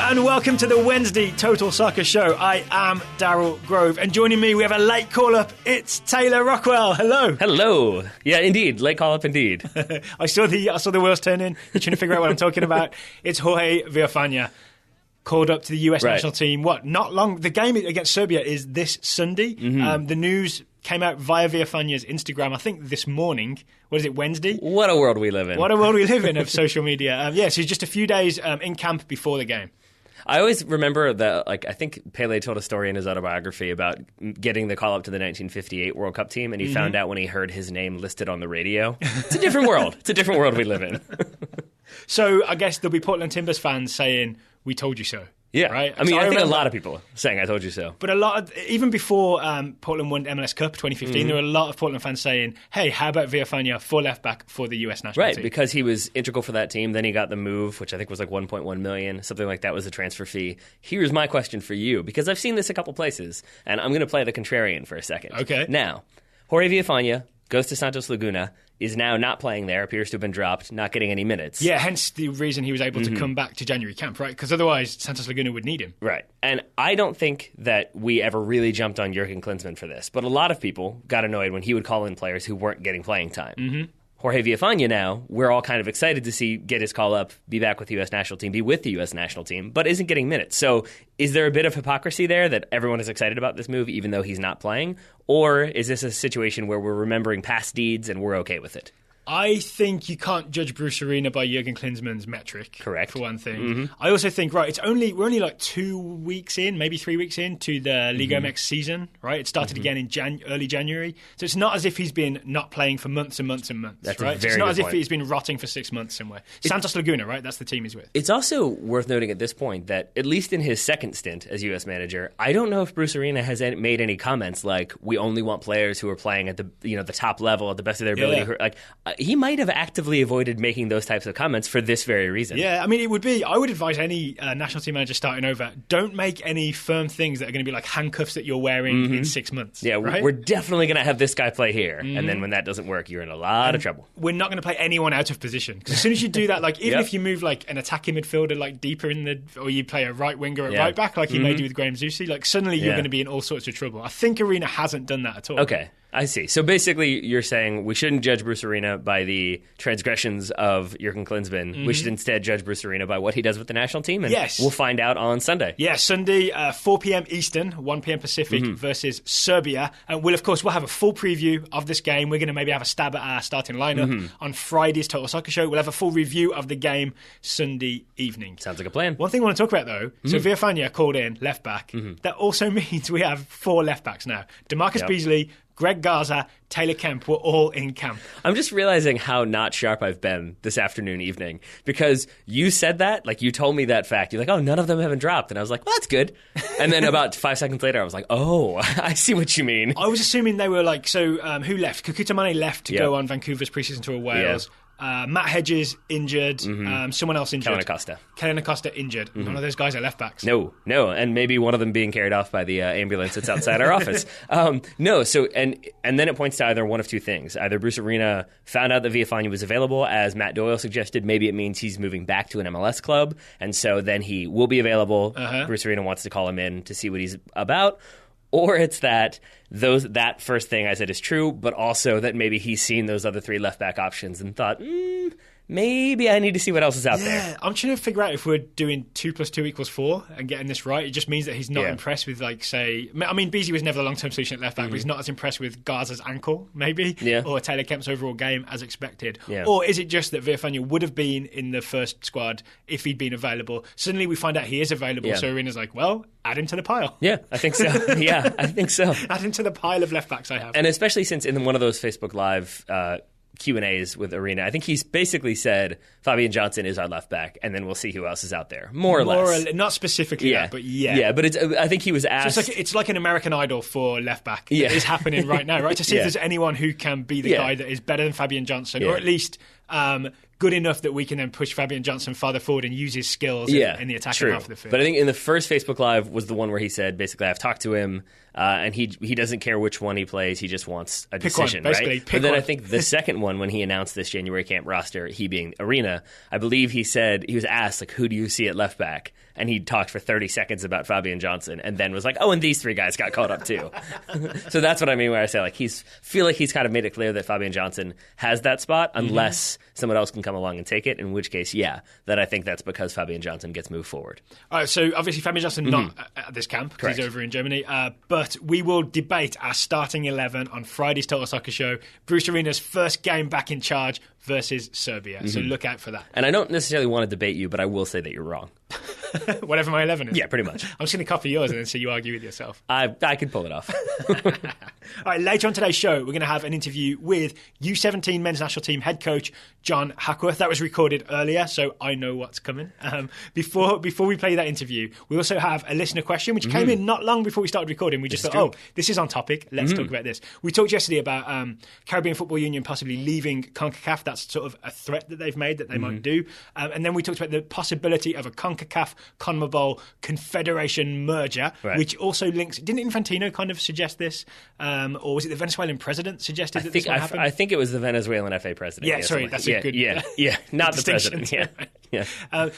and welcome to the Wednesday Total Soccer Show. I am Daryl Grove, and joining me we have a late call-up. It's Taylor Rockwell. Hello. Hello. Yeah, indeed. Late call-up indeed. I saw the wheels turn in. You're trying to figure out what I'm talking about. It's Jorge Villafaña, called up to the US national team. Not long. The game against Serbia is this Sunday. Mm-hmm. The news came out via Villafaña's Instagram, I think this morning. What is it, Wednesday? What a world we live in. What a world we live in of social media. So just a few days in camp before the game. I always remember that, I think Pele told a story in his autobiography about getting the call up to the 1958 World Cup team, and he found out when he heard his name listed on the radio. It's a different world. It's a different world we live in. So I guess there'll be Portland Timbers fans saying, "We told you so." Yeah, right. I mean, I think a lot of people saying "I told you so." But even before Portland won MLS Cup 2015, there were a lot of Portland fans saying, "Hey, how about Villafaña for left back for the US national team?" Right, because he was integral for that team. Then he got the move, which I think was like $1.1 million, something like that was the transfer fee. Here's my question for you, because I've seen this a couple places, and I'm going to play the contrarian for a second. Okay. Now, Jorge Villafaña goes to Santos Laguna, is now not playing there, appears to have been dropped, not getting any minutes. Yeah, hence the reason he was able to come back to January camp, right? Because otherwise Santos Laguna would need him. Right. And I don't think that we ever really jumped on Jurgen Klinsmann for this, but a lot of people got annoyed when he would call in players who weren't getting playing time. Mm-hmm. Jorge Villafaña now, we're all kind of excited to see get his call up, be back with the U.S. national team, be with the U.S. national team, but isn't getting minutes. So is there a bit of hypocrisy there that everyone is excited about this move even though he's not playing? Or is this a situation where we're remembering past deeds and we're okay with it? I think you can't judge Bruce Arena by Jurgen Klinsmann's metric. Correct. For one thing. I also think, we're only like 2 weeks in, maybe 3 weeks in to the Liga MX season, right? It started again in early January. So it's not as if he's been not playing for months and months and months, That's right? a very It's not good as if point. he's been rotting for 6 months somewhere. Santos Laguna, right? That's the team he's with. It's also worth noting at this point that, at least in his second stint as U.S. manager, I don't know if Bruce Arena has made any comments like, we only want players who are playing at the top level, at the best of their ability. Yeah. He might have actively avoided making those types of comments for this very reason. Yeah, I mean, I would advise any national team manager starting over, don't make any firm things that are going to be like handcuffs that you're wearing in 6 months. Yeah, right? We're definitely going to have this guy play here. And then when that doesn't work, you're in a lot of trouble. We're not going to play anyone out of position. Because as soon as you do that, like even if you move like an attacking midfielder like deeper or you play a right winger at right back like he may do with Graham Zusi, like suddenly you're going to be in all sorts of trouble. I think Arena hasn't done that at all. Okay. I see. So basically, you're saying we shouldn't judge Bruce Arena by the transgressions of Jurgen Klinsmann. We should instead judge Bruce Arena by what he does with the national team. And we'll find out on Sunday. Yeah, Sunday, 4 p.m. Eastern, 1 p.m. Pacific versus Serbia. And we'll have a full preview of this game. We're going to maybe have a stab at our starting lineup on Friday's Total Soccer Show. We'll have a full review of the game Sunday evening. Sounds like a plan. One thing I want to talk about, though, so Villafaña called in left back. That also means we have 4 left backs now. DeMarcus Beasley, Greg Garza, Taylor Kemp were all in camp. I'm just realizing how not sharp I've been this afternoon, evening, because you said that, like you told me that fact. You're like, oh, none of them haven't dropped. And I was like, well, that's good. And then about 5 seconds later, I was like, oh, I see what you mean. I was assuming they were like, who left? Kakuta Mane left to go on Vancouver's preseason tour of Wales. Matt Hedges injured. Someone else injured. Kellen Acosta injured. None of those guys are left backs. No, and maybe one of them being carried off by the ambulance that's outside our office. So and then it points to either one of two things. Either Bruce Arena found out that Villafaña was available, as Matt Doyle suggested. Maybe it means he's moving back to an MLS club, and so then he will be available. Bruce Arena wants to call him in to see what he's about. Or it's that first thing I said is true, but also that maybe he's seen those other 3 left-back options and thought, maybe I need to see what else is out there. I'm trying to figure out if we're doing 2 + 2 = 4 and getting this right. It just means that he's not impressed with, Beasley was never the long-term solution at left-back, but he's not as impressed with Garza's ankle, maybe, or Taylor Kemp's overall game as expected. Yeah. Or is it just that Villafaña would have been in the first squad if he'd been available? Suddenly we find out he is available, so Arena's like, well, add him to the pile. Yeah, I think so. I think so. Add him to the pile of left-backs I have. And especially since in one of those Facebook Live Q&As with Arena, I think he's basically said Fabian Johnson is our left back, and then we'll see who else is out there. More or less. Not specifically that, but Yeah, but I think he was asked... So it's like an American Idol for left back. It is happening right now, right? To see if there's anyone who can be the guy that is better than Fabian Johnson, or at least good enough that we can then push Fabian Johnson farther forward and use his skills in the attacking half of the field. But I think in the first Facebook Live was the one where he said, basically, I've talked to him, and he doesn't care which one he plays, he just wants a decision, right? But then I think the second one, when he announced this January camp roster, he being Arena, I believe he said, he was asked, like, who do you see at left back? and he talked for 30 seconds about Fabian Johnson, and then was like, oh, and these 3 guys got called up too. So that's what I mean when I say like feel like he's kind of made it clear that Fabian Johnson has that spot, unless someone else can come along and take it, in which case, that I think that's because Fabian Johnson gets moved forward. All right, so obviously Fabian Johnson not at this camp because he's over in Germany, but we will debate our starting 11 on Friday's Total Soccer Show. Bruce Arena's first game back in charge versus Serbia. So look out for that. And I don't necessarily want to debate you, but I will say that you're wrong. Whatever my 11 is? Yeah, pretty much. I'm just going to copy yours and then see you argue with yourself. I could pull it off. All right, later on today's show, we're going to have an interview with U17 men's national team head coach John Hackworth. That was recorded earlier, so I know what's coming. Before we play that interview, we also have a listener question, which came in not long before we started recording. We just thought, this is on topic. Let's talk about this. We talked yesterday about Caribbean Football Union possibly leaving CONCACAF. That's sort of a threat that they've made that they might do. And then we talked about the possibility of a CONCACAF-CONMEBOL Confederation merger, which also links... Didn't Infantino kind of suggest this? Or was it the Venezuelan president suggested that this might happen? I think it was the Venezuelan FA president. Yeah, sorry, that's a good... Yeah, not the president. Yeah.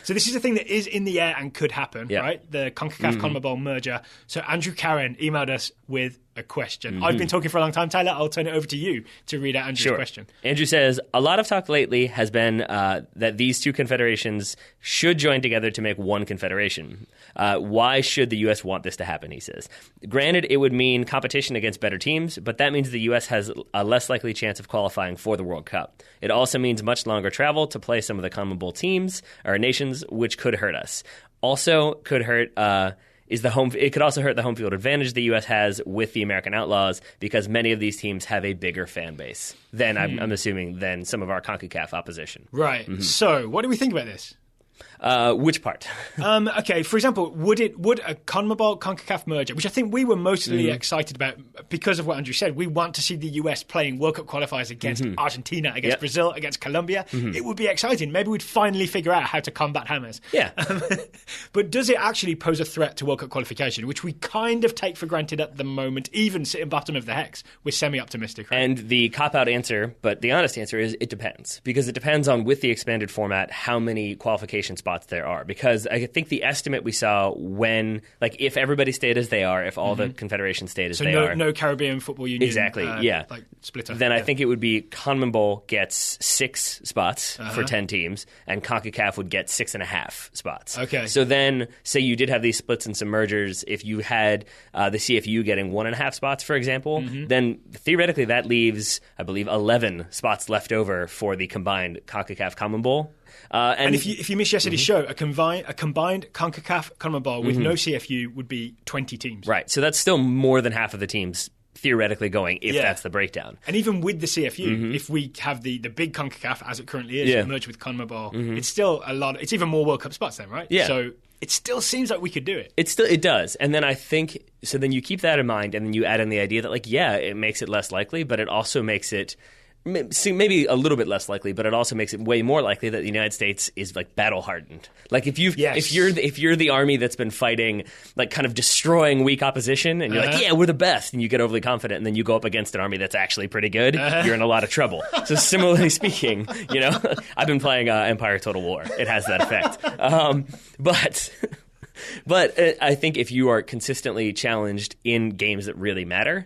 So this is a thing that is in the air and could happen, right? The CONCACAF-CONMEBOL merger. So Andrew Karen emailed us with a question. I've been talking for a long time, Tyler. I'll turn it over to you to read out Andrew's question. Andrew says, a lot of talk lately has been that these 2 confederations should join together to make one confederation. Why should the U.S. want this to happen, he says. Granted, it would mean competition against better teams, but that means the U.S. has a less likely chance of qualifying for the World Cup. It also means much longer travel to play some of the CONMEBOL teams or nations, which could hurt us. Also could hurt... It could also hurt the home field advantage the U.S. has with the American Outlaws because many of these teams have a bigger fan base than, I'm assuming, than some of our CONCACAF opposition. Right. So what do we think about this? Which part? Okay, for example, would a CONMEBOL CONCACAF merger, which I think we were mostly excited about because of what Andrew said, we want to see the US playing World Cup qualifiers against Argentina, against Brazil, against Colombia. It would be exciting. Maybe we'd finally figure out how to combat Hammers. Yeah. But does it actually pose a threat to World Cup qualification, which we kind of take for granted at the moment, even sitting bottom of the hex? We're semi-optimistic, right? And the cop-out answer, but the honest answer is it depends. Because it depends on, with the expanded format, how many qualification spots there are. Because I think the estimate we saw when, like, if everybody stayed as they are, if all the confederations stayed as they are. So no Caribbean Football Union. Exactly, like split up. Then I think it would be CONMEBOL gets 6 spots for 10 teams, and CONCACAF would get 6.5 spots. Okay. So then, say you did have these splits and some mergers, if you had the CFU getting 1.5 spots, for example, then theoretically that leaves, I believe, 11 spots left over for the combined CONCACAF-CONMEBOL. And if you missed yesterday's show, a combined CONCACAF-CONMEBOL with no CFU would be 20 teams. Right. So that's still more than half of the teams theoretically going if that's the breakdown. And even with the CFU, if we have the big CONCACAF as it currently is merged with CONMEBOL, it's still a lot. It's even more World Cup spots then, right? Yeah. So it still seems like we could do it. It does. And then I think so. Then you keep that in mind, and then you add in the idea that it makes it less likely, but it also makes it maybe a little bit less likely, but it also makes it way more likely that the United States is like battle hardened. Like if you're the army that's been fighting, like kind of destroying weak opposition, and you're like, yeah, we're the best, and you get overly confident, and then you go up against an army that's actually pretty good, you're in a lot of trouble. So similarly speaking, I've been playing Empire Total War. It has that effect. But I think if you are consistently challenged in games that really matter,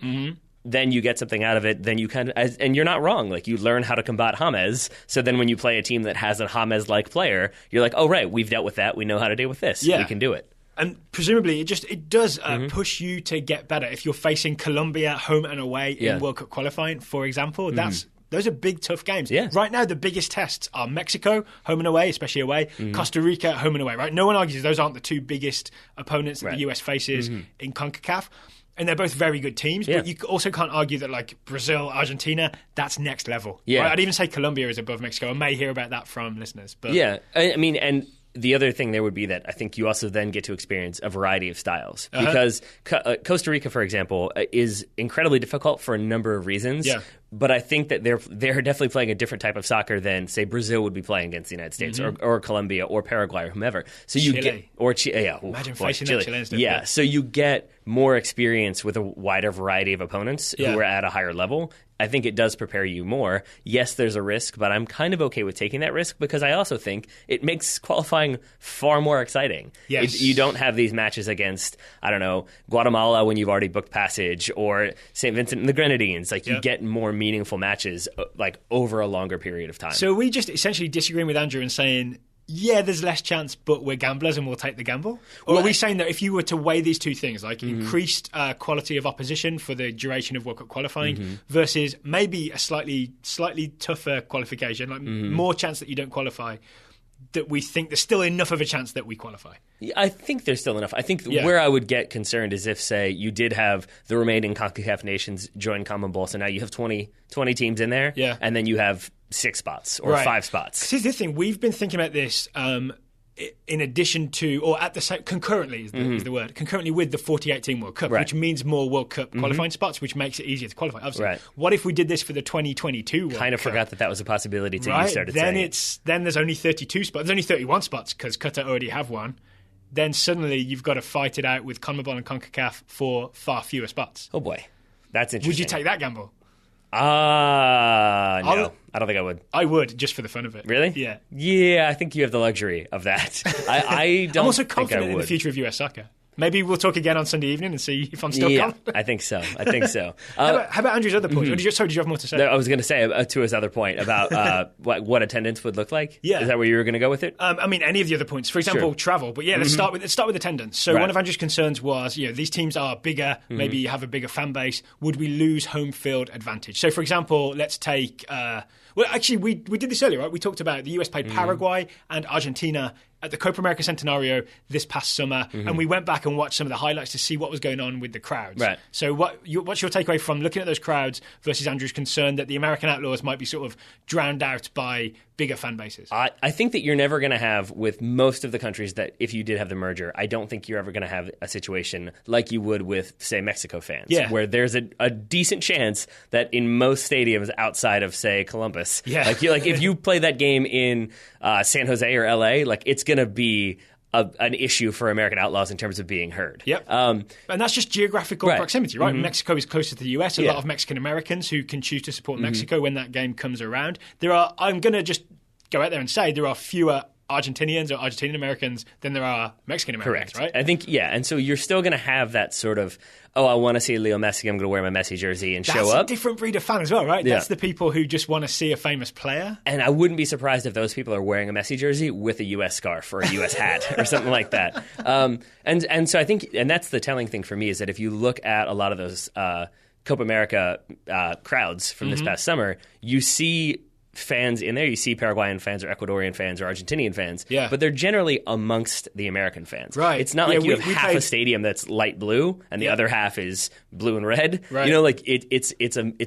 then you get something out of it. Then you and you're not wrong. Like you learn how to combat James. So then when you play a team that has a James-like player, you're like, oh right, we've dealt with that. We know how to deal with this. We can do it. And presumably, it does push you to get better if you're facing Colombia home and away in World Cup qualifying, for example. Those are big, tough games. Yeah. Right now, the biggest tests are Mexico, home and away, especially away, Costa Rica, home and away, right? No one argues those aren't the 2 biggest opponents that the US faces in CONCACAF. And they're both very good teams, but you also can't argue that, like, Brazil, Argentina, that's next level. Yeah. Right? I'd even say Colombia is above Mexico. I may hear about that from listeners. But I mean, and the other thing there would be that I think you also then get to experience a variety of styles. Because Costa Rica, for example, is incredibly difficult for a number of reasons. Yeah. But I think that they're definitely playing a different type of soccer than, say, Brazil would be playing against the United States or Colombia or Paraguay or whomever. So you Chile. Chile. Imagine facing the Chileans. So you get more experience with a wider variety of opponents who are at a higher level, I think it does prepare you more. Yes, there's a risk, but I'm kind of okay with taking that risk because I also think it makes qualifying far more exciting. Yes. You don't have these matches against, I don't know, Guatemala when you've already booked passage, or St. Vincent and the Grenadines. Like, you get more meaningful matches like over a longer period of time. So we just essentially disagreeing with Andrew and saying, yeah, there's less chance, but we're gamblers and we'll take the gamble? Or are we saying that if you were to weigh these two things, like increased quality of opposition for the duration of World Cup qualifying versus maybe a slightly tougher qualification, like more chance that you don't qualify, that we think there's still enough of a chance that we qualify? I think there's still enough. I think where I would get concerned is if, say, you did have the remaining CONCACAF nations join CONMEBOL, so now you have 20 teams in there, and then you have 6 spots or 5 spots. Here's the thing. We've been thinking about this in addition to, or at the same, concurrently is the word, concurrently with the 48-team World Cup, which means more World Cup qualifying spots, which makes it easier to qualify. Obviously, what if we did this for the 2022 World Cup? Kind of forgot that was a possibility until you started saying it. Then there's only 32 spots. There's only 31 spots because Qatar already have one. Then suddenly you've got to fight it out with CONMEBOL and CONCACAF for far fewer spots. Oh boy, that's interesting. Would you take that gamble? No, I don't think I would. I would, just for the fun of it. Really? Yeah. Yeah, I think you have the luxury of that. I don't. I'm also think confident I would. in the future of US soccer. Maybe we'll talk again on Sunday evening and see if I'm still confident. I think so. How about Andrew's other point? Did you have more to say? No, I was going to say to his other point about what attendance would look like. Yeah. Is that where you were going to go with it? I mean, any of the other points. For example, travel. But let's start with attendance. So one of Andrew's concerns was, these teams are bigger. Maybe you have a bigger fan base. Would we lose home field advantage? So, for example, let's take. Well, actually, we did this earlier, right? We talked about the US played Paraguay and Argentina at the Copa America Centenario this past summer, and we went back and watched some of the highlights to see what was going on with the crowds. Right. So what's your takeaway from looking at those crowds versus Andrew's concern that the American Outlaws might be sort of drowned out by bigger fan bases? I think that you're never going to have, with most of the countries that if you did have the merger, I don't think you're ever going to have a situation like you would with, say, Mexico fans, where there's a decent chance that in most stadiums outside of, say, Columbus, like if you play that game in San Jose or LA, like it's going to be an issue for American Outlaws in terms of being heard. Yep. And that's just geographical proximity, right? Mexico is closer to the US. A lot of Mexican Americans who can choose to support Mexico when that game comes around. I'm going to just go out there and say there are fewer Argentinians or Argentinian Americans than there are Mexican Americans, right? I think, and so you're still going to have that sort of, I want to see Leo Messi, I'm going to wear my Messi jersey and show up. That's a different breed of fan as well, right? That's the people who just want to see a famous player. And I wouldn't be surprised if those people are wearing a Messi jersey with a U.S. scarf or a U.S. hat or something like that. And so I think, and that's the telling thing for me, is that if you look at a lot of those Copa America crowds from this past summer, you see fans in there. You see Paraguayan fans or Ecuadorian fans or Argentinian fans, but they're generally amongst the American fans. Right. It's not like you have half a stadium that's light blue and the other half is blue and red. Right. You know, like it's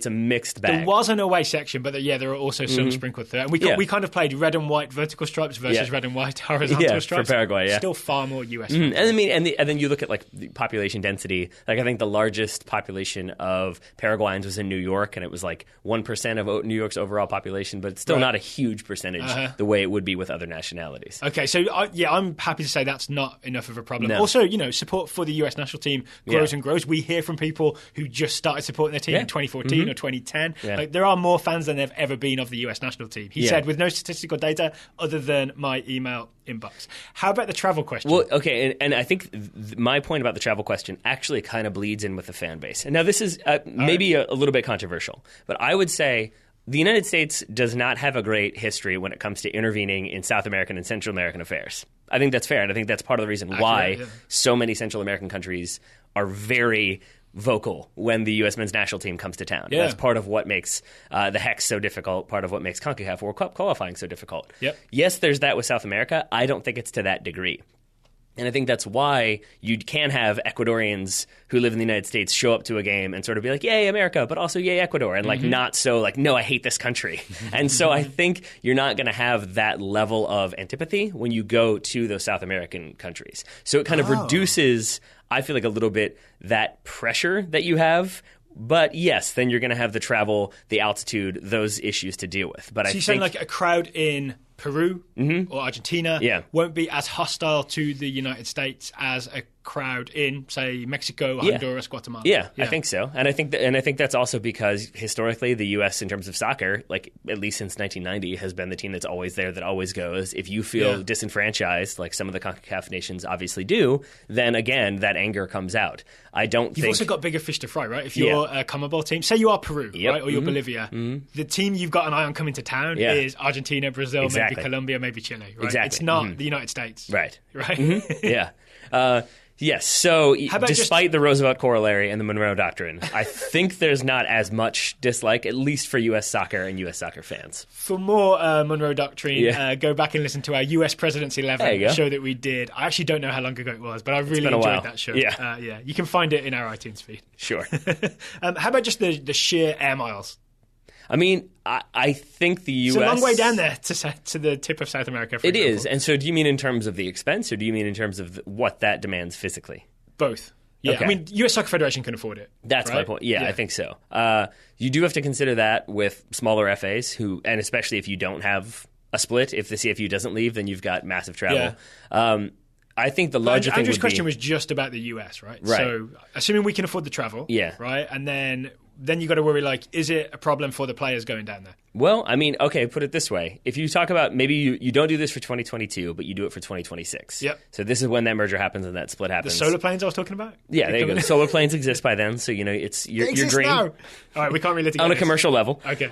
a mixed bag. There was an away section, but there are also some sprinkled through. And we kind of played red and white vertical stripes versus red and white horizontal stripes. For Paraguay, Still far more US. And I mean, and then you look at like the population density. Like I think the largest population of Paraguayans was in New York, and it was like 1% of New York's overall population, but it's still not a huge percentage the way it would be with other nationalities. Okay, so I'm happy to say that's not enough of a problem. No. Also, support for the US national team grows and grows. We hear from people who just started supporting their team in 2014 or 2010. Like, there are more fans than there have ever been of the US national team. He said, with no statistical data other than my email inbox. How about the travel question? Well, okay, and I think my point about the travel question actually kind of bleeds in with the fan base. And now this is maybe a little bit controversial, but I would say the United States does not have a great history when it comes to intervening in South American and Central American affairs. I think that's fair, and I think that's part of the reason why so many Central American countries are very vocal when the U.S. men's national team comes to town. That's part of what makes the Hex so difficult, part of what makes CONCACAF World Cup qualifying so difficult. Yes, there's that with South America. I don't think it's to that degree. And I think that's why you can have Ecuadorians who live in the United States show up to a game and sort of be like, yay, America, but also yay, Ecuador. And not so like, no, I hate this country. And so I think you're not going to have that level of antipathy when you go to those South American countries. So it kind of reduces, I feel like, a little bit that pressure that you have. But yes, then you're going to have the travel, the altitude, those issues to deal with. But so you're saying like a crowd in Peru or Argentina won't be as hostile to the United States as a crowd in, say, Mexico, Honduras, Guatemala. Yeah, I think so. And I think that's also because historically the U.S. in terms of soccer, like at least since 1990, has been the team that's always there, that always goes. If you feel disenfranchised, like some of the CONCACAF nations obviously do, then again, that anger comes out. You've also got bigger fish to fry, right? If you're a CONMEBOL team, say you are Peru, right, or you're Bolivia, the team you've got an eye on coming to town is Argentina, Brazil, maybe Colombia, maybe Chile, right? It's not the United States. Right. Yeah. Yes. So despite the Roosevelt Corollary and the Monroe Doctrine, I think there's not as much dislike, at least for U.S. soccer and U.S. soccer fans. For more Monroe Doctrine, go back and listen to our U.S. Presidency 11 show that we did. I actually don't know how long ago it was, but I really enjoyed that show. Yeah. You can find it in our iTunes feed. Sure. How about just the sheer air miles? I mean, I think the U.S. It's a long way down there to the tip of South America, for example. Is. And so do you mean in terms of the expense, or do you mean in terms of what that demands physically? Both. Yeah, okay. I mean, U.S. Soccer Federation can afford it. That's my point. Yeah, I think so. You do have to consider that with smaller FAs, and especially if you don't have a split, if the CFU doesn't leave, then you've got massive travel. Yeah. I think the larger thing Andrew's question was just about the U.S., right? So assuming we can afford the travel, right, and then you got to worry, like, is it a problem for the players going down there? Well, I mean, okay, put it this way. If you talk about maybe you don't do this for 2022, but you do it for 2026. Yep. So this is when that merger happens and that split happens. The solar planes I was talking about? Yeah, there you go. Solar planes exist by then, so it's your dream. Now. All right, we can't really on a commercial level. Okay.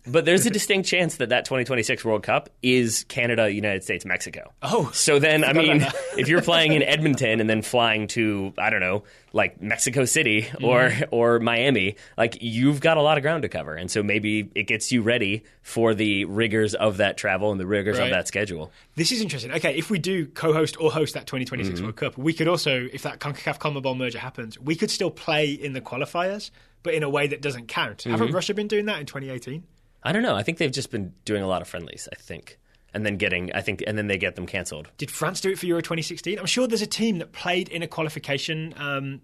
But there's a distinct chance that 2026 World Cup is Canada, United States, Mexico. Oh. So then, I mean, if you're playing in Edmonton and then flying to, I don't know, like Mexico City or Miami, like you've got a lot of ground to cover. And so maybe it gets you ready for the rigors of that travel and the rigors of that schedule. This is interesting. Okay, if we do co-host or host that 2026 World Cup, we could also, if that CONCACAF-CONMEBOL merger happens, we could still play in the qualifiers, but in a way that doesn't count. Haven't Russia been doing that in 2018? I don't know. I think they've just been doing a lot of friendlies, I think. And then they get them cancelled. Did France do it for Euro 2016? I'm sure there's a team that played in a qualification round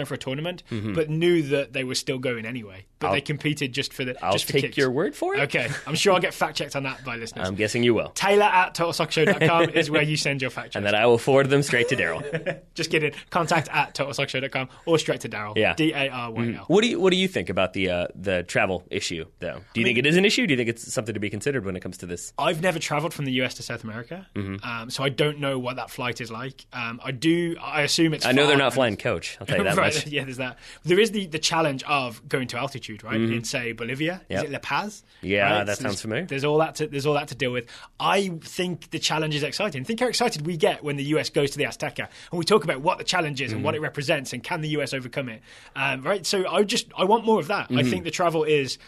for a tournament, but knew that they were still going anyway. But they competed just for kicks. I'll take your word for it. Okay. I'm sure I'll get fact-checked on that by listeners. I'm guessing you will. Taylor at TotalSoccerShow.com is where you send your fact-checks. And then I will forward them straight to Daryl. Just kidding. Contact at TotalSoccerShow.com or straight to Daryl. Yeah. DARYL. What do you think about the travel issue, though? Do you think it is an issue? Do you think it's something to be considered when it comes to this? I've never traveled from the US to South America, so I don't know what that flight is like. I assume it's I know they're not flying coach. I'll tell you that much. Yeah, there's that. There is the challenge of going to altitude, right? In, say, Bolivia. Is it La Paz? Yeah, right? that sounds familiar. There's all that to deal with. I think the challenge is exciting. Think how excited we get when the US goes to the Azteca and we talk about what the challenge is and what it represents and can the US overcome it. Right? So I want more of that. I think the travel is...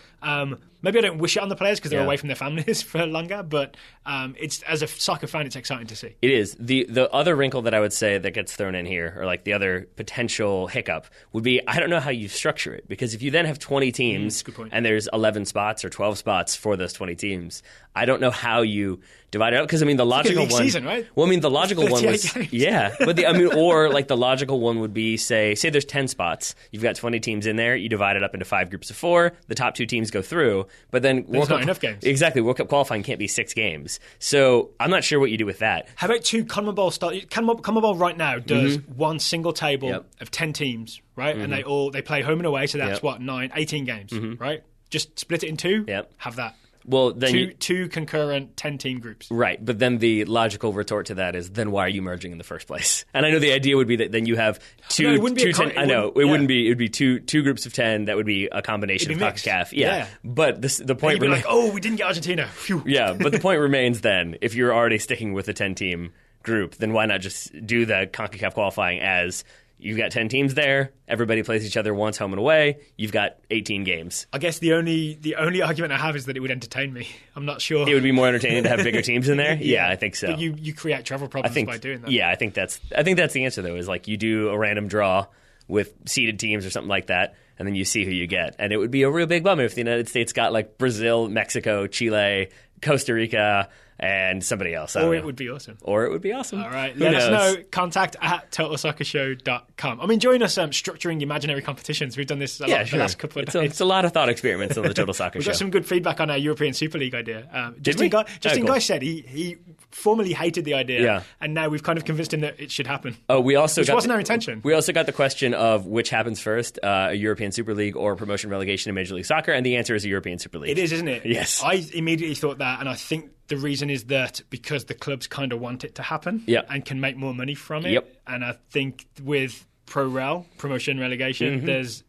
maybe I don't wish it on the players because they're away from their families for longer, but it's as a soccer fan, it's exciting to see. It is. The other wrinkle that I would say that gets thrown in here, or like the other potential hiccup, would be I don't know how you structure it, because if you then have 20 teams and there's 11 spots or 12 spots for those 20 teams, I don't know how you divide it up, because I mean the logical one. Season, right? Well, I mean the logical one was games. but or like the logical one would be say there's 10 spots, you've got 20 teams in there, you divide it up into 5 groups of 4, the top 2 teams go through, but then there's not enough games. Exactly, World Cup qualifying can't be 6 games, so I'm not sure what you do with that. How about 2 CONMEBOL style? CONMEBOL right now does one single table of 10 teams, right? And they play home and away, so that's 18 games, right? Just split it in 2. Have that. Well, then two concurrent 10-team groups. Right, but then the logical retort to that is, then why are you merging in the first place? And I know the idea would be that then you have two. No, it wouldn't be 10. I know it wouldn't be. It would be two groups of 10. That would be a combination of CONCACAF. Yeah, but the point remains. Like, we didn't get Argentina. Phew. Yeah, but the point remains then, if you're already sticking with a 10-team group, then why not just do the CONCACAF qualifying as you've got 10 teams there, everybody plays each other once home and away, you've got 18 games. I guess the only argument I have is that it would entertain me. I'm not sure. It would be more entertaining to have bigger teams in there? Yeah, I think so. But you create travel problems by doing that. Yeah, I think that's the answer, though, is like you do a random draw with seeded teams or something like that, and then you see who you get. And it would be a real big bummer if the United States got like Brazil, Mexico, Chile, Costa Rica, and somebody else. It would be awesome. Or it would be awesome. All right. Let us know. Contact at totalsoccershow.com. I mean, join us structuring imaginary competitions. We've done this a lot the last couple of days. It's a lot of thought experiments on the Total Soccer Show. We've got some good feedback on our European Super League idea. Justin Guy said he formerly hated the idea, and now we've kind of convinced him that it should happen. Oh, which wasn't our intention. We also got the question of which happens first, a European Super League or promotion relegation in Major League Soccer, and the answer is a European Super League. It is, isn't it? Yes. I immediately thought that, and I think the reason is that because the clubs kind of want it to happen and can make more money from it. And I think with promotion relegation, there's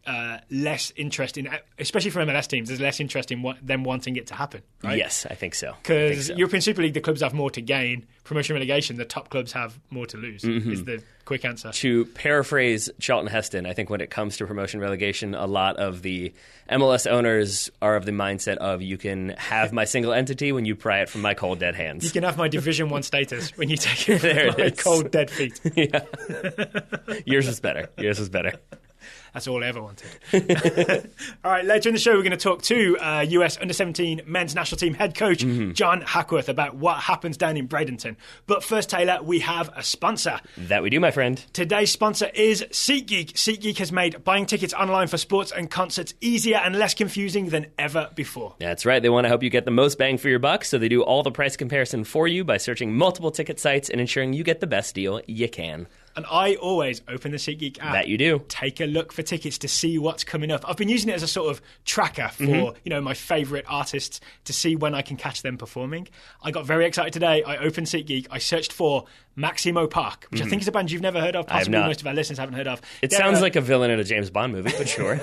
less interest in, especially for MLS teams, there's less interest in them wanting it to happen, right? Yes, I think so. Because European Super League, the clubs have more to gain. Promotion relegation, the top clubs have more to lose, is the quick answer. To paraphrase Charlton Heston, I think when it comes to promotion relegation, a lot of the MLS owners are of the mindset of, you can have my single entity when you pry it from my cold, dead hands. You can have my Division 1 status when you take it from my cold, dead feet. Yours was better. That's all I ever wanted. All right, later in the show, we're going to talk to US Under-17 men's national team head coach John Hackworth about what happens down in Bradenton. But first, Taylor, we have a sponsor. That we do, my friend. Today's sponsor is SeatGeek. SeatGeek has made buying tickets online for sports and concerts easier and less confusing than ever before. That's right. They want to help you get the most bang for your buck, so they do all the price comparison for you by searching multiple ticket sites and ensuring you get the best deal you can. And I always open the SeatGeek app. That you do. Take a look for tickets to see what's coming up. I've been using it as a sort of tracker for my favourite artists to see when I can catch them performing. I got very excited today. I opened SeatGeek. I searched for Maximo Park, which I think is a band you've never heard of. Possibly most of our listeners haven't heard of. It sounds like a villain in a James Bond movie, but sure.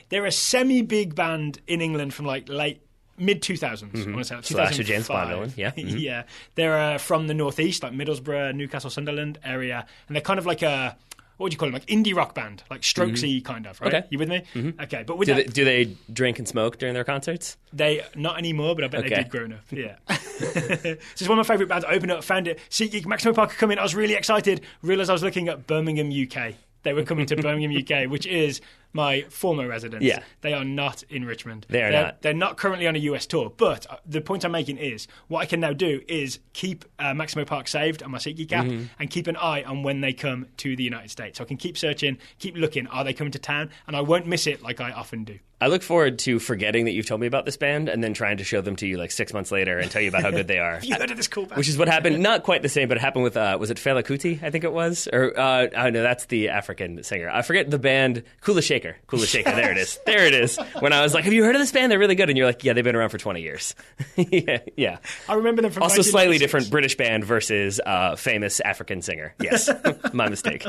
They're a semi-big band in England from mid-2000s, I want to say. Slash a James Bond villain, yeah. They're from the northeast, like Middlesbrough, Newcastle, Sunderland area, and they're kind of like a, what would you call them, like indie rock band, like Strokesy kind of, right? Okay. You with me? Okay, but with do they drink and smoke during their concerts? They not anymore, but I bet they did growing up. Yeah. So it's one of my favourite bands. I opened it up, found it. SeatGeek, Maximo Park come in. I was really excited. Realised I was looking at Birmingham, UK. They were coming to Birmingham, UK, which is my former residence. Yeah. They are not in Richmond. They're not. They're not currently on a US tour. But the point I'm making is, what I can now do is keep Maximo Park saved on my SeatGeek app and keep an eye on when they come to the United States. So I can keep searching, keep looking. Are they coming to town? And I won't miss it like I often do. I look forward to forgetting that you've told me about this band and then trying to show them to you like 6 months later and tell you about how good they are. Have you heard of this cool band? Which is what happened. Not quite the same, but it happened with, was it Fela Kuti, I think it was? Or, no, that's the African singer. I forget the band. Kula Shaker. There it is. When I was like, have you heard of this band? They're really good. And you're like, yeah, they've been around for 20 years. yeah. I remember them from also slightly different British band versus famous African singer. Yes, my mistake.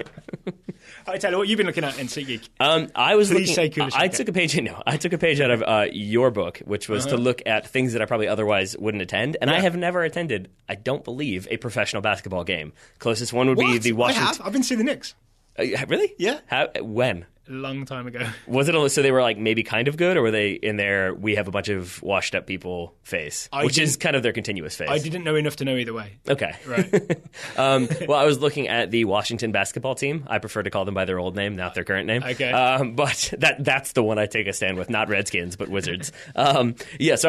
All right, Taylor, what have you been looking at in SeatGeek? I took a page out of your book, which was to look at things that I probably otherwise wouldn't attend. And I have never attended, I don't believe, a professional basketball game. Closest one would be the Washington. I have. I've been seeing the Knicks. Really? Yeah. When? A long time ago. Was it so they were like maybe kind of good, or were they in their we have a bunch of washed up people phase, which is kind of their continuous phase? I didn't know enough to know either way. Okay. Right. Well, I was looking at the Washington basketball team. I prefer to call them by their old name, not their current name. Okay. But that's the one I take a stand with, not Redskins, but Wizards. So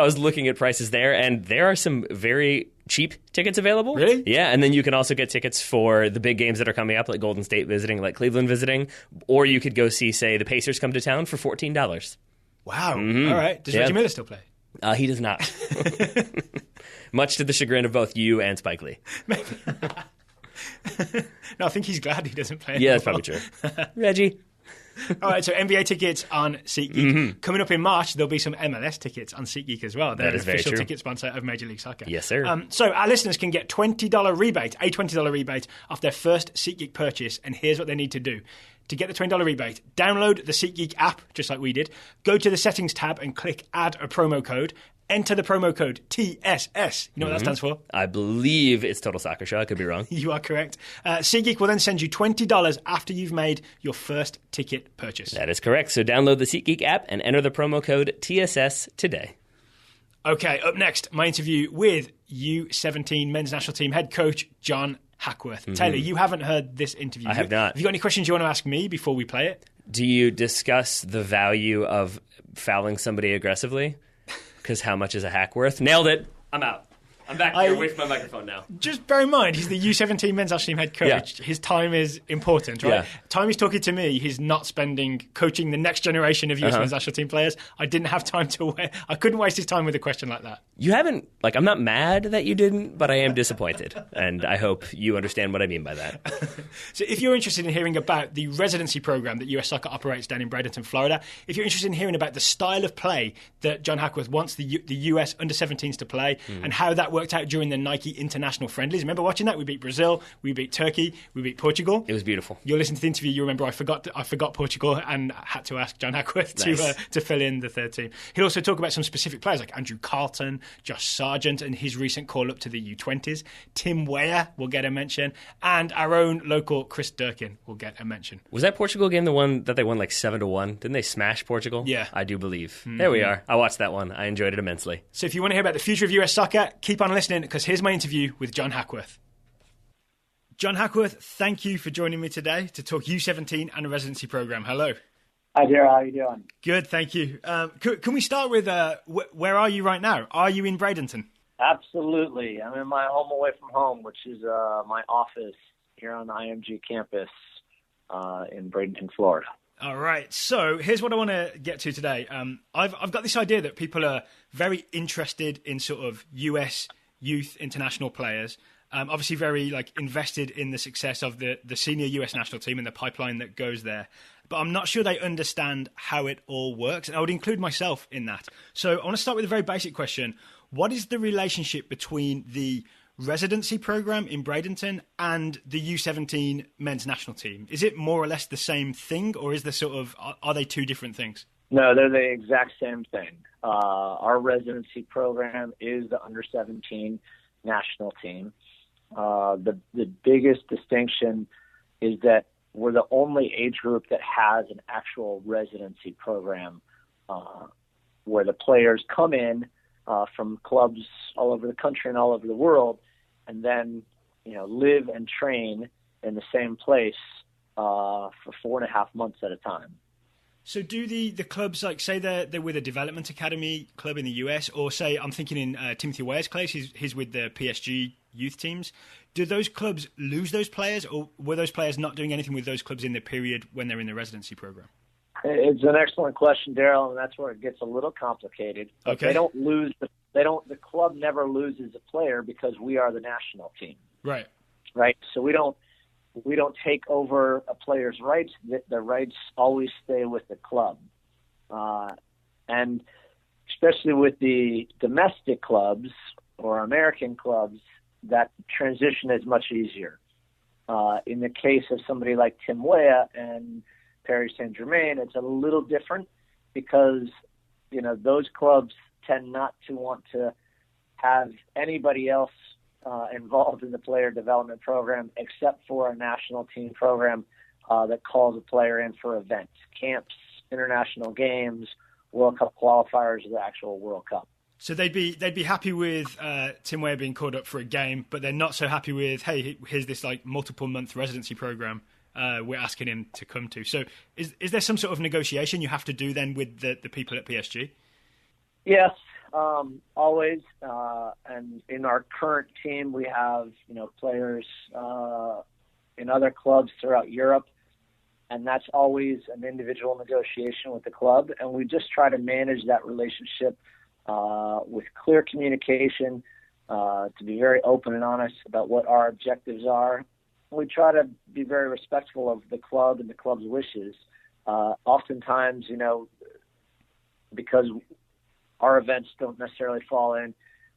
I was looking at prices there, and there are some very cheap tickets available. Really? Yeah, and then you can also get tickets for the big games that are coming up, like Golden State visiting, like Cleveland visiting, or you could go see, say, the Pacers come to town for $14. Wow. All right. Does Reggie Miller still play? He does not. Much to the chagrin of both you and Spike Lee. Maybe. No, I think he's glad he doesn't play anymore. That's probably true. Reggie. All right, so NBA tickets on SeatGeek. Coming up in March, there'll be some MLS tickets on SeatGeek as well. They're an official ticket sponsor of Major League Soccer. Yes, sir. So our listeners can get a $20 rebate off their first SeatGeek purchase, and here's what they need to do. To get the $20 rebate, download the SeatGeek app, just like we did, go to the Settings tab and click Add a Promo Code. Enter the promo code TSS. You know what that stands for? I believe it's Total Soccer Show. I could be wrong. You are correct. SeatGeek will then send you $20 after you've made your first ticket purchase. That is correct. So download the SeatGeek app and enter the promo code TSS today. Okay, up next, my interview with U17 men's national team head coach John Hackworth. Taylor, you haven't heard this interview. I have not. Have you got any questions you want to ask me before we play it? Do you discuss the value of fouling somebody aggressively? Because how much is a hack worth? Nailed it. I'm out. I'm back here away from my microphone now. Just bear in mind, he's the U17 men's national team head coach. Yeah. His time is important, right? Yeah. Time he's talking to me, he's not spending coaching the next generation of US men's national team players. I didn't have time I couldn't waste his time with a question like that. You haven't, I'm not mad that you didn't, but I am disappointed. And I hope you understand what I mean by that. So if you're interested in hearing about the residency program that US Soccer operates down in Bradenton, Florida, if you're interested in hearing about the style of play that John Hackworth wants the US under-17s to play and how that worked out during the Nike international friendlies. Remember watching that? We beat Brazil, we beat Turkey, we beat Portugal. It was beautiful. You'll listen to the interview, you remember I forgot Portugal and had to ask John Hackworth to fill in the third team. He'll also talk about some specific players like Andrew Carlton, Josh Sargent and his recent call up to the U20s. Tim Weah will get a mention, and our own local Chris Durkin will get a mention. Was that Portugal game the one that they won 7-1? Didn't they smash Portugal? Yeah. I do believe. Mm-hmm. There we are. I watched that one. I enjoyed it immensely. So if you want to hear about the future of US soccer, keep on listening because here's my interview with John Hackworth. John Hackworth, thank you for joining me today to talk U17 and the residency program. Hello. Hi, Daryl. How are you doing? Good, thank you. Can we start with where are you right now? Are you in Bradenton? Absolutely. I'm in my home away from home, which is my office here on the IMG campus in Bradenton, Florida. All right. So here's what I want to get to today. I've got this idea that people are very interested in sort of US youth international players. Obviously very invested in the success of the senior US national team and the pipeline that goes there. But I'm not sure they understand how it all works. And I would include myself in that. So I want to start with a very basic question. What is the relationship between the residency program in Bradenton and the U17 men's national team? Is it more or less the same thing, or is there are they two different things? No, they're the exact same thing. Our residency program is the under-17 national team. The biggest distinction is that we're the only age group that has an actual residency program where the players come in from clubs all over the country and all over the world, and then live and train in the same place for 4.5 months at a time. So do the clubs, say they're with a development academy club in the US, or say I'm thinking in Timothy Weah's case, he's with the PSG youth teams. Do those clubs lose those players, or were those players not doing anything with those clubs in the period when they're in the residency program? It's an excellent question, Daryl, and that's where it gets a little complicated. Okay. They don't lose. The club never loses a player because we are the national team. Right. Right. So we don't take over a player's rights. The rights always stay with the club, and especially with the domestic clubs or American clubs, that transition is much easier. In the case of somebody like Tim Weah and Paris Saint-Germain, it's a little different because, those clubs tend not to want to have anybody else involved in the player development program except for a national team program that calls a player in for events, camps, international games, World Cup qualifiers, or the actual World Cup. So they'd be happy with Tim Weah being called up for a game, but they're not so happy with, hey, here's this multiple month residency program we're asking him to come to. So is there some sort of negotiation you have to do then with the people at PSG? Yes, always. And in our current team, we have players in other clubs throughout Europe, and that's always an individual negotiation with the club. And we just try to manage that relationship with clear communication, to be very open and honest about what our objectives are. We try to be very respectful of the club and the club's wishes. Oftentimes, because our events don't necessarily fall in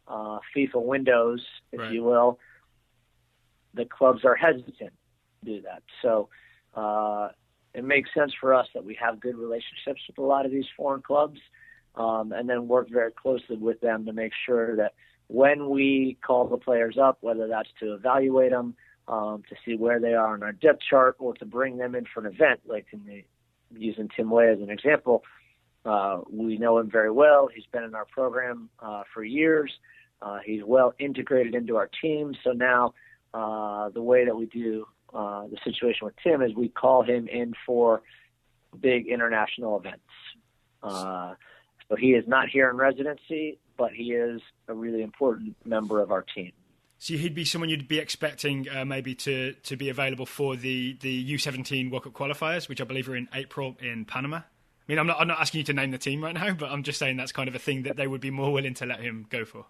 FIFA windows, if right. you will, the clubs are hesitant to do that. So it makes sense for us that we have good relationships with a lot of these foreign clubs, and then work very closely with them to make sure that when we call the players up, whether that's to evaluate them, to see where they are on our depth chart, or to bring them in for an event, using Tim Weah as an example, we know him very well. He's been in our program for years. He's well integrated into our team. So now the way that we do the situation with Tim is we call him in for big international events. So he is not here in residency, but he is a really important member of our team. So he'd be someone you'd be expecting maybe to be available for the U17 World Cup qualifiers, which I believe are in April in Panama. I mean, I'm not asking you to name the team right now, but I'm just saying that's kind of a thing that they would be more willing to let him go for.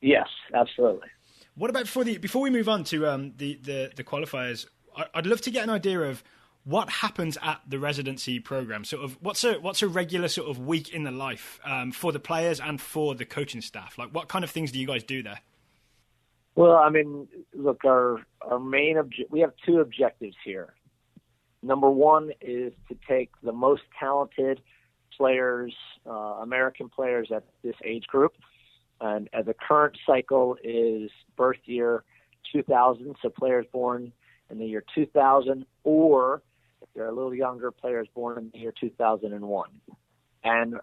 Yes, absolutely. What about before we move on to the qualifiers? I'd love to get an idea of what happens at the residency program. Sort of what's a regular sort of week in the life for the players and for the coaching staff? Like, what kind of things do you guys do there? Well, I mean, look, our main we have two objectives here. Number one is to take the most talented players, American players at this age group. And the current cycle is birth year 2000, so players born in the year 2000, or if they're a little younger, players born in the year 2001. And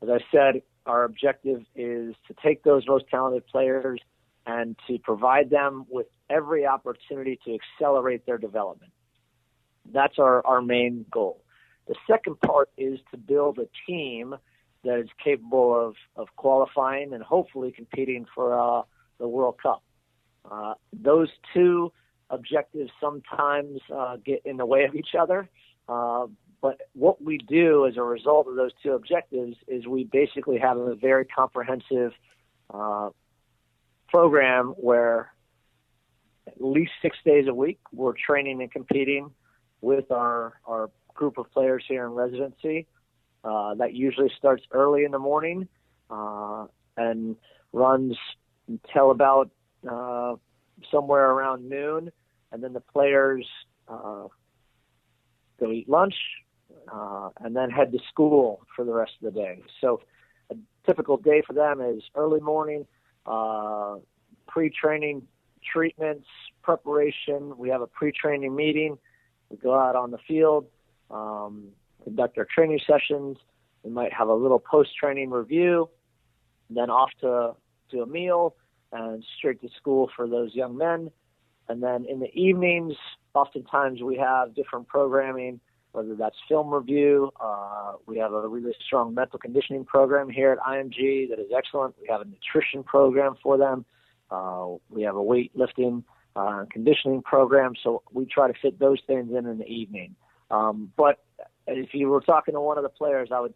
as I said, our objective is to take those most talented players and to provide them with every opportunity to accelerate their development. That's our main goal. The second part is to build a team that is capable of qualifying and hopefully competing for the World Cup. Those two objectives sometimes get in the way of each other, but what we do as a result of those two objectives is we basically have a very comprehensive program where at least 6 days a week we're training and competing with our group of players here in residency. That usually starts early in the morning and runs until about somewhere around noon, and then the players go eat lunch and then head to school for the rest of the day. So a typical day for them is early morning, pre-training treatments, preparation. We have a pre-training meeting. We go out on the field, conduct our training sessions. We might have a little post-training review, then off to a meal and straight to school for those young men. And then in the evenings, oftentimes we have different programming, whether that's film review. We have a really strong mental conditioning program here at IMG that is excellent. We have a nutrition program for them. We have a weightlifting conditioning program. So we try to fit those things in the evening. But if you were talking to one of the players, I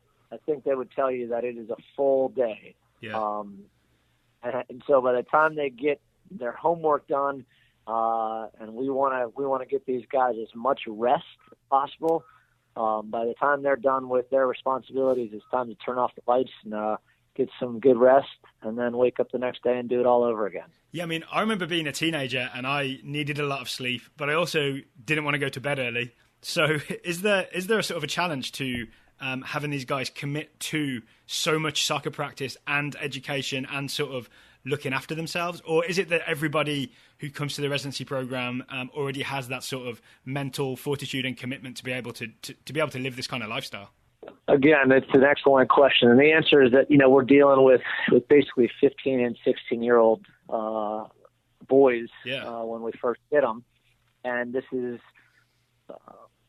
think they would tell you that it is a full day. Yeah. And so by the time they get their homework done, and we want to get these guys as much rest as possible. By the time they're done with their responsibilities, it's time to turn off the lights and get some good rest, and then wake up the next day and do it all over again. Yeah, I mean, I remember being a teenager and I needed a lot of sleep, but I also didn't want to go to bed early. So is there a sort of a challenge to having these guys commit to so much soccer practice and education and sort of looking after themselves? Or is it that everybody who comes to the residency program already has that sort of mental fortitude and commitment to be able to be able to live this kind of lifestyle? Again, it's an excellent question. And the answer is that, we're dealing with basically 15 and 16-year-old boys when we first get them. And this is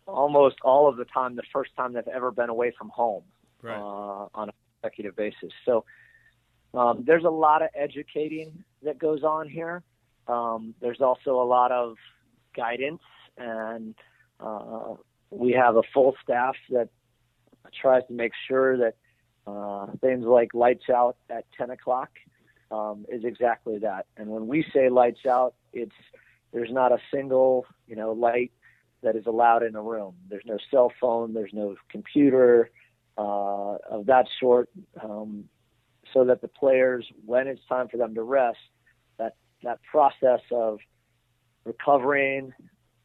almost all of the time the first time they've ever been away from home on a consecutive basis. So there's a lot of educating that goes on here. There's also a lot of guidance, and we have a full staff that tries to make sure that things like lights out at 10 o'clock is exactly that. And when we say lights out, there's not a single light that is allowed in a room. There's no cell phone, there's no computer of that sort, so that the players, when it's time for them to rest, that process of recovering,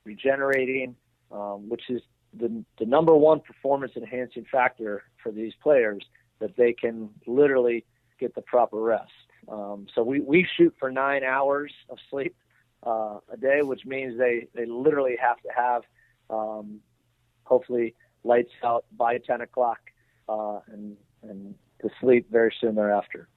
regenerating, which is the number one performance enhancing factor for these players, that they can literally get the proper rest. So we shoot for 9 hours of sleep a day, which means they literally have to have hopefully lights out by 10 o'clock and to sleep very soon thereafter.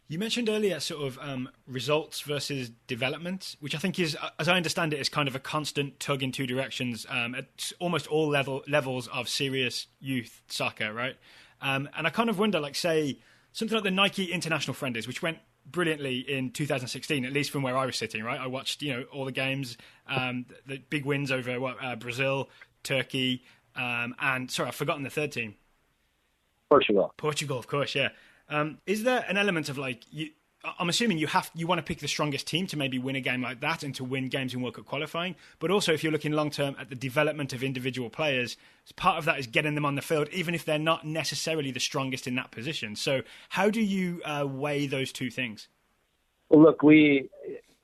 You mentioned earlier sort of results versus development, which I think is, as I understand it, is kind of a constant tug in two directions at almost all levels of serious youth soccer, right? And I kind of wonder, like, say something like the Nike International Friendlies, which went brilliantly in 2016, at least from where I was sitting, right? I watched, all the games, the big wins over Brazil, Turkey, and sorry, I've forgotten the third team. Portugal, of course, yeah. Is there an element of I'm assuming you want to pick the strongest team to maybe win a game like that and to win games in World Cup qualifying, but also if you're looking long term at the development of individual players, part of that is getting them on the field, even if they're not necessarily the strongest in that position. So how do you weigh those two things? Well, look,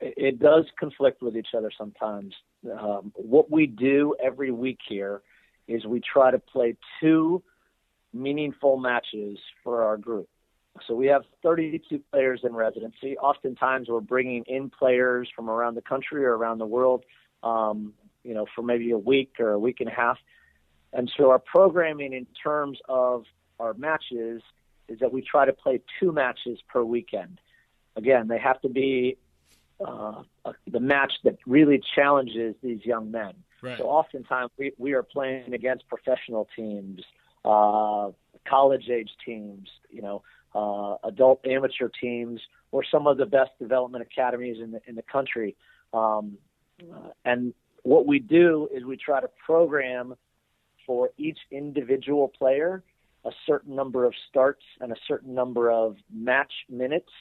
it does conflict with each other sometimes. What we do every week here is we try to play 2 meaningful matches for our group. So we have 32 players in residency. Oftentimes we're bringing in players from around the country or around the world, for maybe a week or a week and a half. And so our programming in terms of our matches is that we try to play 2 matches per weekend. Again, they have to be the match that really challenges these young men. Right. So oftentimes we are playing against professional teams, college-age teams, adult amateur teams, or some of the best development academies in the country. And what we do is we try to program for each individual player a certain number of starts and a certain number of match minutes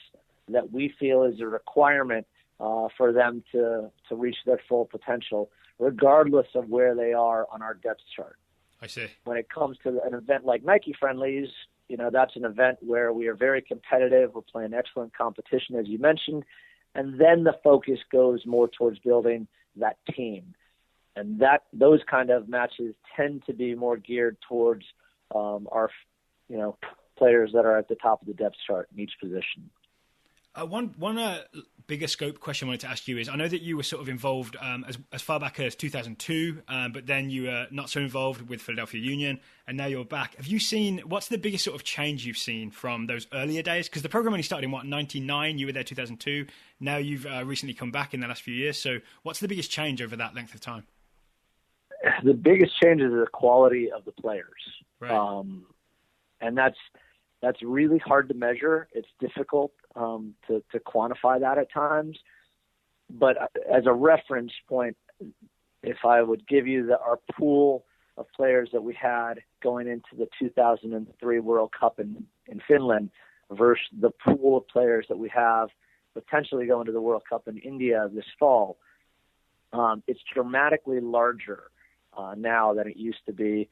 that we feel is a requirement for them to reach their full potential, regardless of where they are on our depth chart. I see. When it comes to an event like Nike Friendlies, that's an event where we are very competitive. We're playing excellent competition, as you mentioned. And then the focus goes more towards building that team. And those kind of matches tend to be more geared towards our, players that are at the top of the depth chart in each position. One bigger scope question I wanted to ask you is, I know that you were sort of involved as far back as 2002, but then you were not so involved with Philadelphia Union, and now you're back. Have you seen, what's the biggest sort of change you've seen from those earlier days? Because the program only started in, 99? You were there 2002. Now you've recently come back in the last few years. So what's the biggest change over that length of time? The biggest change is the quality of the players. Right. And that's really hard to measure. It's difficult to quantify that at times. But as a reference point, if I would give you our pool of players that we had going into the 2003 World Cup in Finland versus the pool of players that we have potentially going to the World Cup in India this fall, it's dramatically larger now than it used to be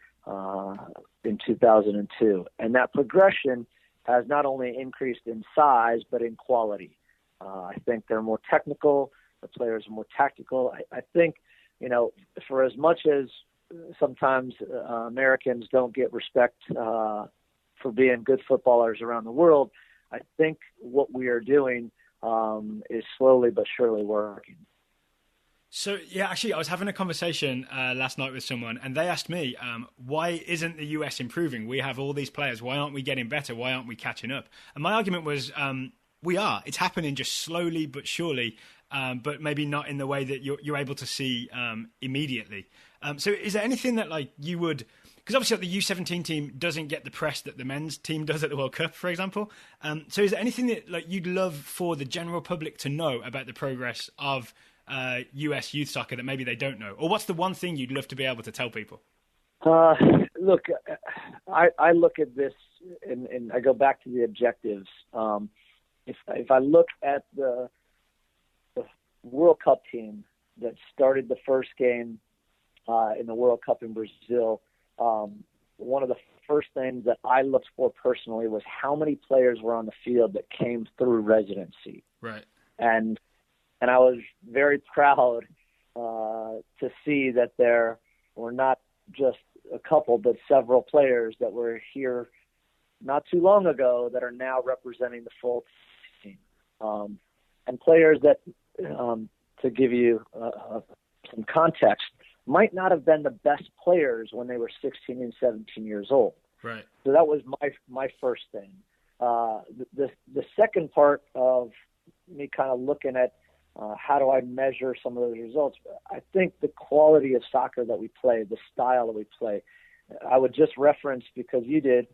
in 2002. And that progression has not only increased in size, but in quality. I think they're more technical. The players are more tactical. I think, for as much as sometimes Americans don't get respect for being good footballers around the world, I think what we are doing is slowly but surely working. So, yeah, actually, I was having a conversation last night with someone, and they asked me, why isn't the US improving? We have all these players. Why aren't we getting better? Why aren't we catching up? And my argument was, we are. It's happening just slowly but surely, but maybe not in the way that you're able to see immediately. So is there anything that you would... Because obviously the U17 team doesn't get the press that the men's team does at the World Cup, for example. So is there anything that you'd love for the general public to know about the progress of US youth soccer that maybe they don't know? Or what's the one thing you'd love to be able to tell people? Look, I look at this and I go back to the objectives. If I look at the World Cup team that started the first game in the World Cup in Brazil, one of the first things that I looked for personally was how many players were on the field that came through residency. Right. And I was very proud to see that there were not just a couple, but several players that were here not too long ago that are now representing the full team. And players that, to give you some context, might not have been the best players when they were 16 and 17 years old. Right. So that was my first thing. The second part of me kind of looking at how do I measure some of those results, I think the quality of soccer that we play, the style that we play. I would just reference, because you did,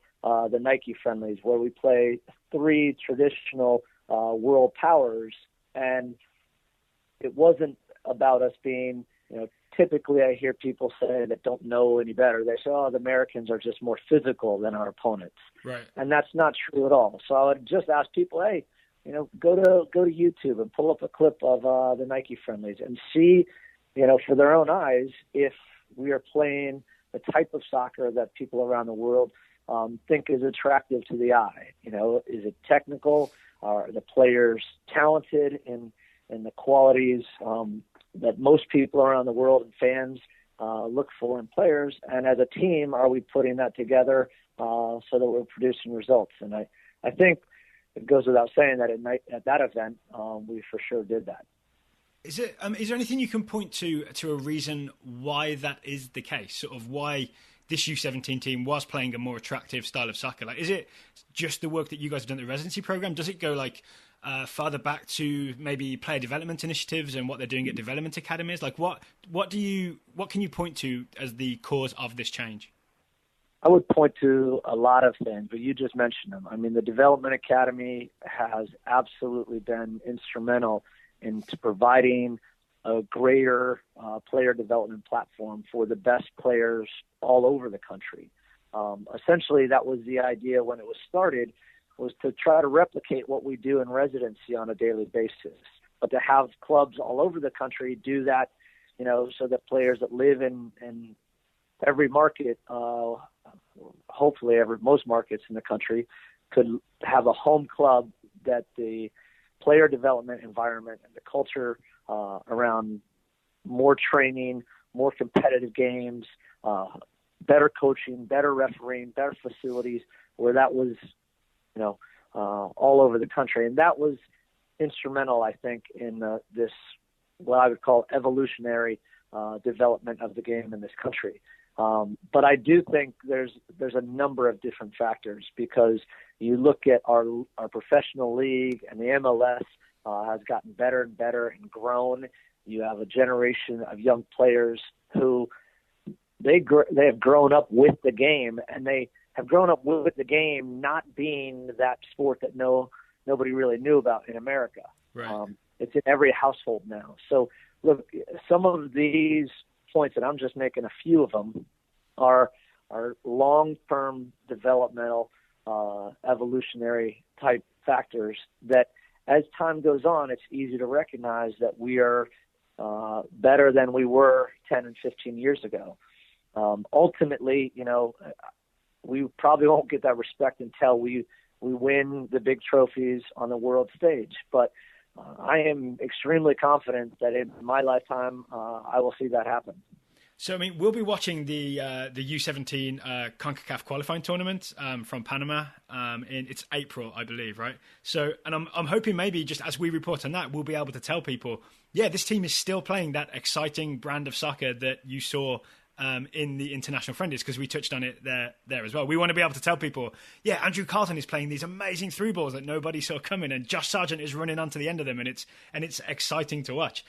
the Nike friendlies, where we play 3 traditional world powers. And it wasn't about us being, typically I hear people say that don't know any better. They say, the Americans are just more physical than our opponents. Right. And that's not true at all. So I would just ask people, hey, go to YouTube and pull up a clip of the Nike friendlies and see, for their own eyes, if we are playing the type of soccer that people around the world think is attractive to the eye. Is it technical? Are the players talented in the qualities that most people around the world and fans look for in players? And as a team, are we putting that together so that we're producing results? And I think it goes without saying that at that event, we for sure did that. Is there anything you can point to a reason why that is the case? Sort of why this U17 team was playing a more attractive style of soccer? Like, is it just the work that you guys have done at the Residency Program? Does it go farther back to maybe player development initiatives and what they're doing at development academies? Like, what can you point to as the cause of this change? I would point to a lot of things, but you just mentioned them. I mean, the Development Academy has absolutely been instrumental in providing a greater player development platform for the best players all over the country. Essentially, that was the idea when it was started, was to try to replicate what we do in residency on a daily basis, but to have clubs all over the country do that, so that players that live in every market, hopefully most markets in the country, could have a home club that the player development environment and the culture around more training, more competitive games, better coaching, better refereeing, better facilities, where that was, all over the country. And that was instrumental, I think, in this, what I would call evolutionary development of the game in this country. But I do think there's a number of different factors, because you look at our professional league, and the MLS has gotten better and better and grown. You have a generation of young players who they have grown up with the game, and they have grown up with the game not being that sport that nobody really knew about in America. Right. It's in every household now. So look, some of these points, and I'm just making a few of them, are long-term developmental, evolutionary type factors that, as time goes on, it's easy to recognize that we are better than we were 10 and 15 years ago. Ultimately, we probably won't get that respect until we win the big trophies on the world stage. But I am extremely confident that in my lifetime, I will see that happen. So, I mean, we'll be watching the U17 CONCACAF qualifying tournament from Panama. It's April, I believe, right? So, and I'm hoping maybe just as we report on that, we'll be able to tell people, yeah, this team is still playing that exciting brand of soccer that you saw in the international friendlies, because we touched on it there as well. We want to be able to tell people, yeah, Andrew Carlton is playing these amazing through balls that nobody saw coming, and Josh Sargent is running onto the end of them, and it's exciting to watch.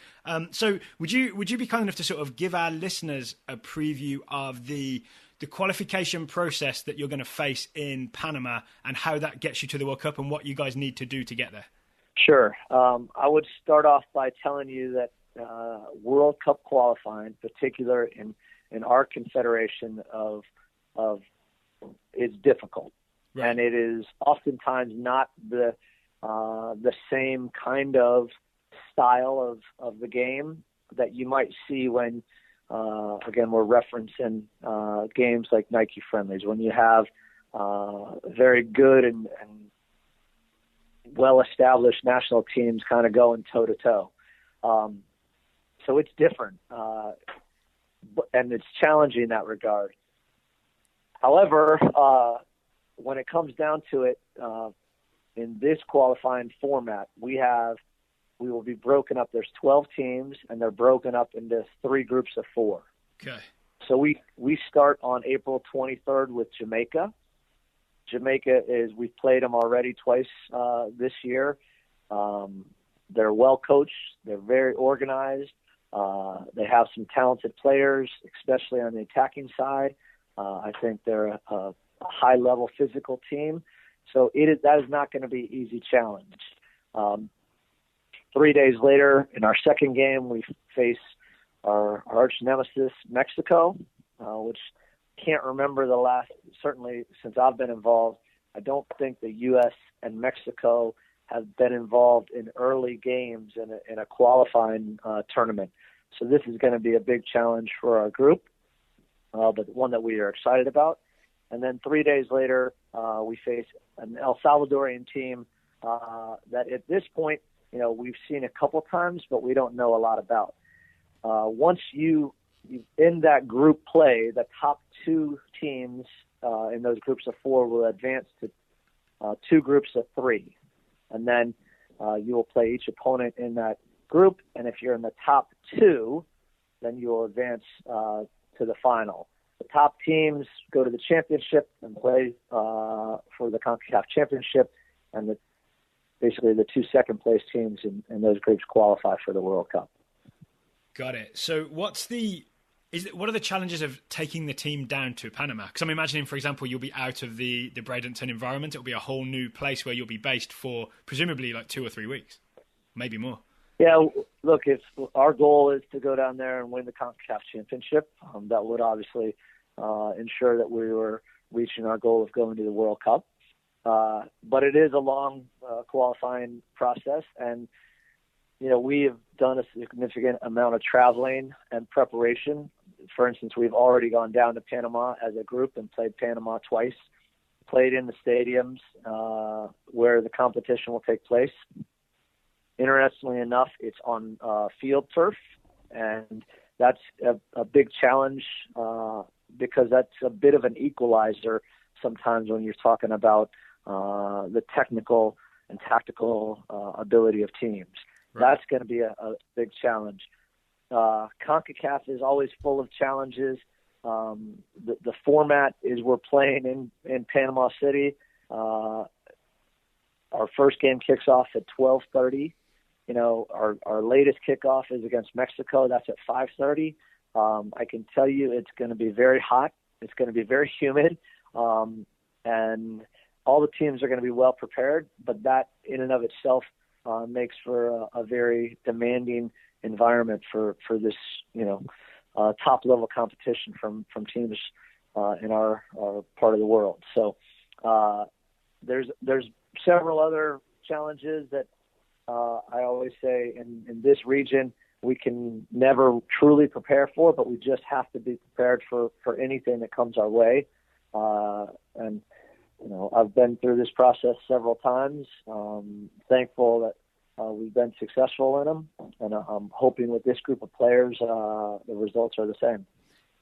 So would you be kind enough to sort of give our listeners a preview of the qualification process that you're going to face in Panama, and how that gets you to the World Cup, and what you guys need to do to get there? Sure. I would start off by telling you that World Cup qualifying, particular in our confederation of is difficult. Right. And it is oftentimes not the same kind of style of the game that you might see when, again, we're referencing games like Nike friendlies, when you have very good and well-established national teams kind of going toe-to-toe. So it's different. And it's challenging in that regard. However, when it comes down to it, in this qualifying format, we will be broken up. There's 12 teams, and they're broken up into 3 groups of 4. Okay. So we start on April 23rd with Jamaica. Jamaica we've played them already twice this year. They're well coached. They're very organized. They have some talented players, especially on the attacking side. I think they're a high-level physical team. So that is not going to be an easy challenge. 3 days later, in our second game, we face our arch nemesis, Mexico, which can't remember the last, certainly since I've been involved, I don't think the U.S. and Mexico have been involved in early games in a qualifying tournament. So this is going to be a big challenge for our group, but one that we are excited about. And then 3 days later, we face an El Salvadorian team that at this point, we've seen a couple times, but we don't know a lot about. Once you in that group play, the top two teams in those groups of four will advance to two groups of three. And then you will play each opponent in that group. And if you're in the top two, then you will advance to the final. The top teams go to the championship and play for the CONCACAF championship, and basically the two second-place teams in those groups qualify for the World Cup. Got it. So what are the challenges of taking the team down to Panama? Because I'm imagining, for example, you'll be out of the Bradenton environment. It'll be a whole new place where you'll be based for presumably like 2 or 3 weeks, maybe more. Yeah, look, if our goal is to go down there and win the CONCACAF championship, that would obviously ensure that we were reaching our goal of going to the World Cup. But it is a long qualifying process, and we have done a significant amount of traveling and preparation. For instance, we've already gone down to Panama as a group and played Panama twice, played in the stadiums where the competition will take place. Interestingly enough, it's on field turf, and that's a big challenge because that's a bit of an equalizer sometimes when you're talking about the technical and tactical ability of teams. Right. That's going to be a big challenge. CONCACAF is always full of challenges. The format is we're playing in Panama City. Our first game kicks off at 12:30. Our latest kickoff is against Mexico. That's at 5:30. I can tell you it's going to be very hot. It's going to be very humid. And all the teams are going to be well prepared, but that in and of itself makes for a very demanding environment for this, top level competition from teams in our part of the world. So there's several other challenges that I always say in this region we can never truly prepare for, but we just have to be prepared for anything that comes our way. And I've been through this process several times. Thankful that we've been successful in them, and I'm hoping with this group of players the results are the same.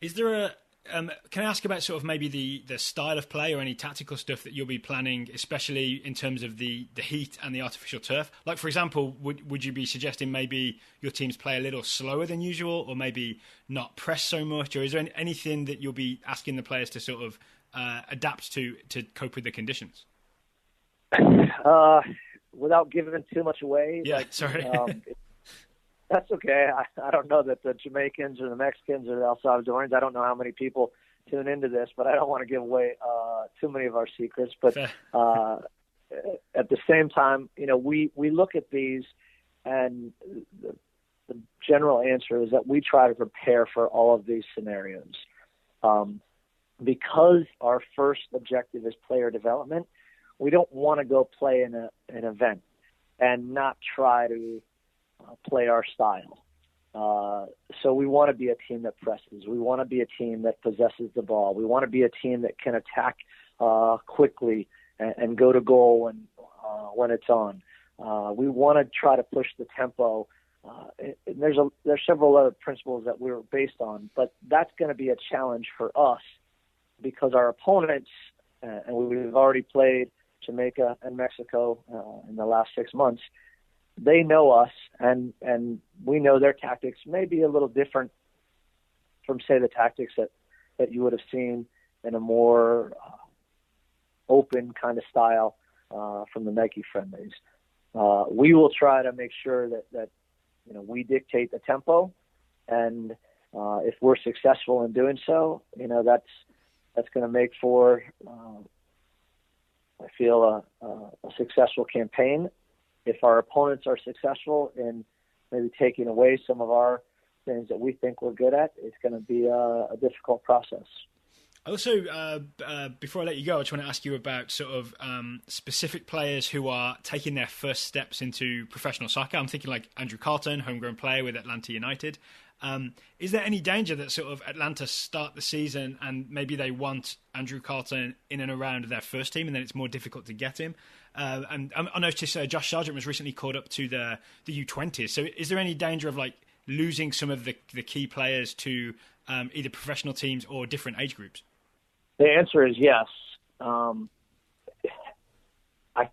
Is there can I ask about sort of maybe the style of play or any tactical stuff that you'll be planning, especially in terms of the heat and the artificial turf? Like, for example, would you be suggesting maybe your teams play a little slower than usual, or maybe not press so much? Or is there anything that you'll be asking the players to sort of adapt to cope with the conditions? Without giving too much away. Yeah, sorry. That's okay. I don't know that the Jamaicans or the Mexicans or the El Salvadorians, I don't know how many people tune into this, but I don't want to give away too many of our secrets. But at the same time, we look at these, and the general answer is that we try to prepare for all of these scenarios. Because our first objective is player development, we don't want to go play in an event and not try to play our style. So we want to be a team that presses. We want to be a team that possesses the ball. We want to be a team that can attack quickly and go to goal when it's on. We want to try to push the tempo. There's several other principles that we're based on, but that's going to be a challenge for us because our opponents, and we've already played Jamaica and Mexico in the last 6 months, they know us, and we know their tactics may be a little different from, say, the tactics that you would have seen in a more open kind of style from the Nike friendlies. We will try to make sure that we dictate the tempo, and if we're successful in doing so, that's going to make for, I feel, a successful campaign. If our opponents are successful in maybe taking away some of our things that we think we're good at, it's going to be a difficult process. Also, before I let you go, I just want to ask you about sort of specific players who are taking their first steps into professional soccer. I'm thinking like Andrew Carlton, homegrown player with Atlanta United. Is there any danger that sort of Atlanta start the season and maybe they want Andrew Carlton in and around their first team and then it's more difficult to get him? And I noticed Josh Sargent was recently called up to the U20s. So is there any danger of like losing some of the key players to either professional teams or different age groups? The answer is yes. I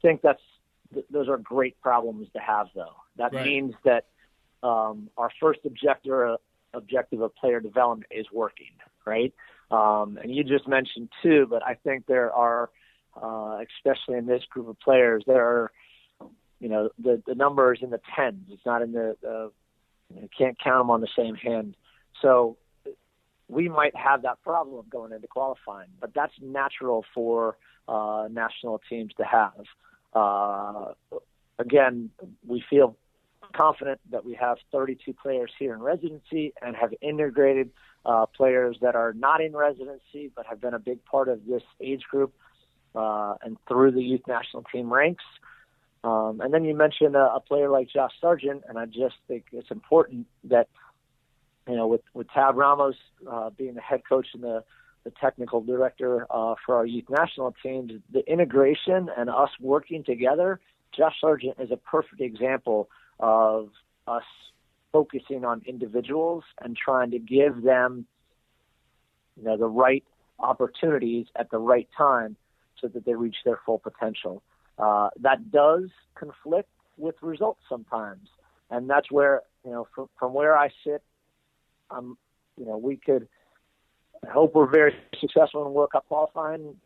think those are great problems to have, though. That right. means that our first objective of player development is working, right? And you just mentioned two, but I think there are, especially in this group of players, there are, the number is in the tens. It's not in the you can't count them on the same hand. So we might have that problem going into qualifying, but that's natural for national teams to have. Again, we feel confident that we have 32 players here in residency and have integrated players that are not in residency but have been a big part of this age group and through the youth national team ranks. And then you mentioned a player like Josh Sargent, and I just think it's important that, with Tab Ramos being the head coach and the technical director for our youth national teams, the integration and us working together, Josh Sargent is a perfect example of us focusing on individuals and trying to give them, the right opportunities at the right time so that they reach their full potential. That does conflict with results sometimes, and that's where, from where I sit, we could hope we're very successful in World Cup qualifying.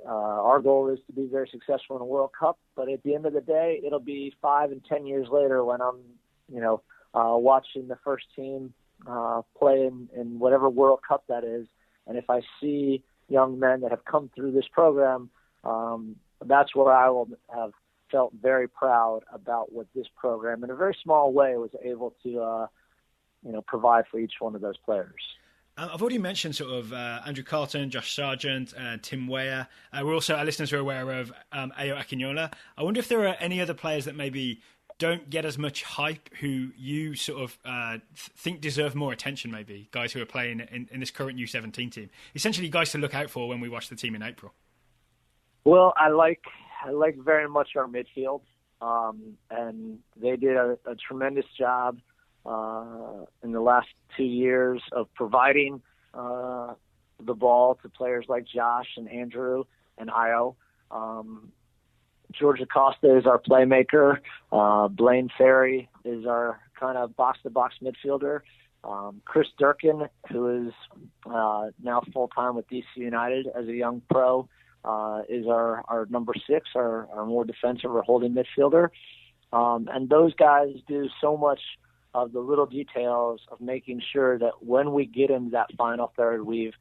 Our goal is to be very successful in the World Cup, but at the end of the day, it'll be 5 and 10 years later when I'm, watching the first team play in whatever World Cup that is. And if I see young men that have come through this program, that's where I will have felt very proud about what this program, in a very small way, was able to, provide for each one of those players. I've already mentioned sort of Andrew Carlton, Josh Sargent, Tim Weah. We're also, our listeners are aware of Ayo Akinyola. I wonder if there are any other players that maybe don't get as much hype who you sort of think deserve more attention, maybe, guys who are playing in this current U17 team. Essentially guys to look out for when we watch the team in April. Well, I like very much our midfield, and they did a tremendous job in the last 2 years of providing the ball to players like Josh and Andrew and Ayo. George Acosta is our playmaker. Blaine Ferry is our kind of box-to-box midfielder. Chris Durkin, who is now full-time with DC United as a young pro, is our number 6, our more defensive or holding midfielder. And those guys do so much of the little details of making sure that when we get into that final third, we've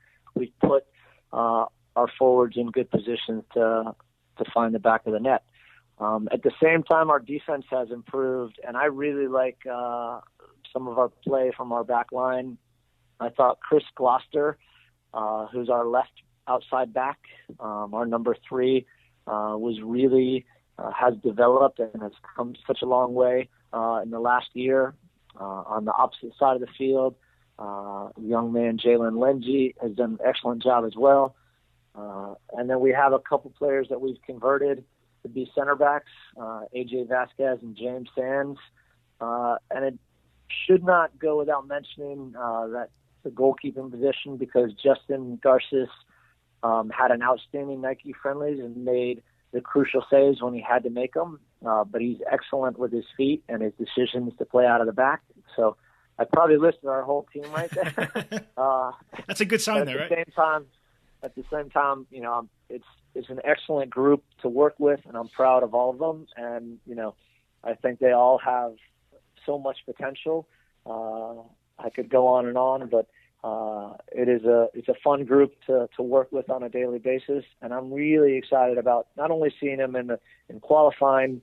put our forwards in good positions to find the back of the net. At the same time, our defense has improved, and I really like some of our play from our back line. I thought Chris Gloucester, who's our left outside back, our number 3, was really has developed and has come such a long way in the last year. On the opposite side of the field, young man Jalen Lenji has done an excellent job as well. And then we have a couple players that we've converted to be center backs, AJ Vasquez and James Sands. And it should not go without mentioning that the goalkeeping position, because Justin Garces had an outstanding Nike friendlies and made the crucial saves when he had to make them. But he's excellent with his feet and his decisions to play out of the back. So I probably listed our whole team right there. That's a good sign there, right? At the same time, it's an excellent group to work with, and I'm proud of all of them. And, I think they all have so much potential. I could go on and on, but It's a fun group to work with on a daily basis, and I'm really excited about not only seeing them in qualifying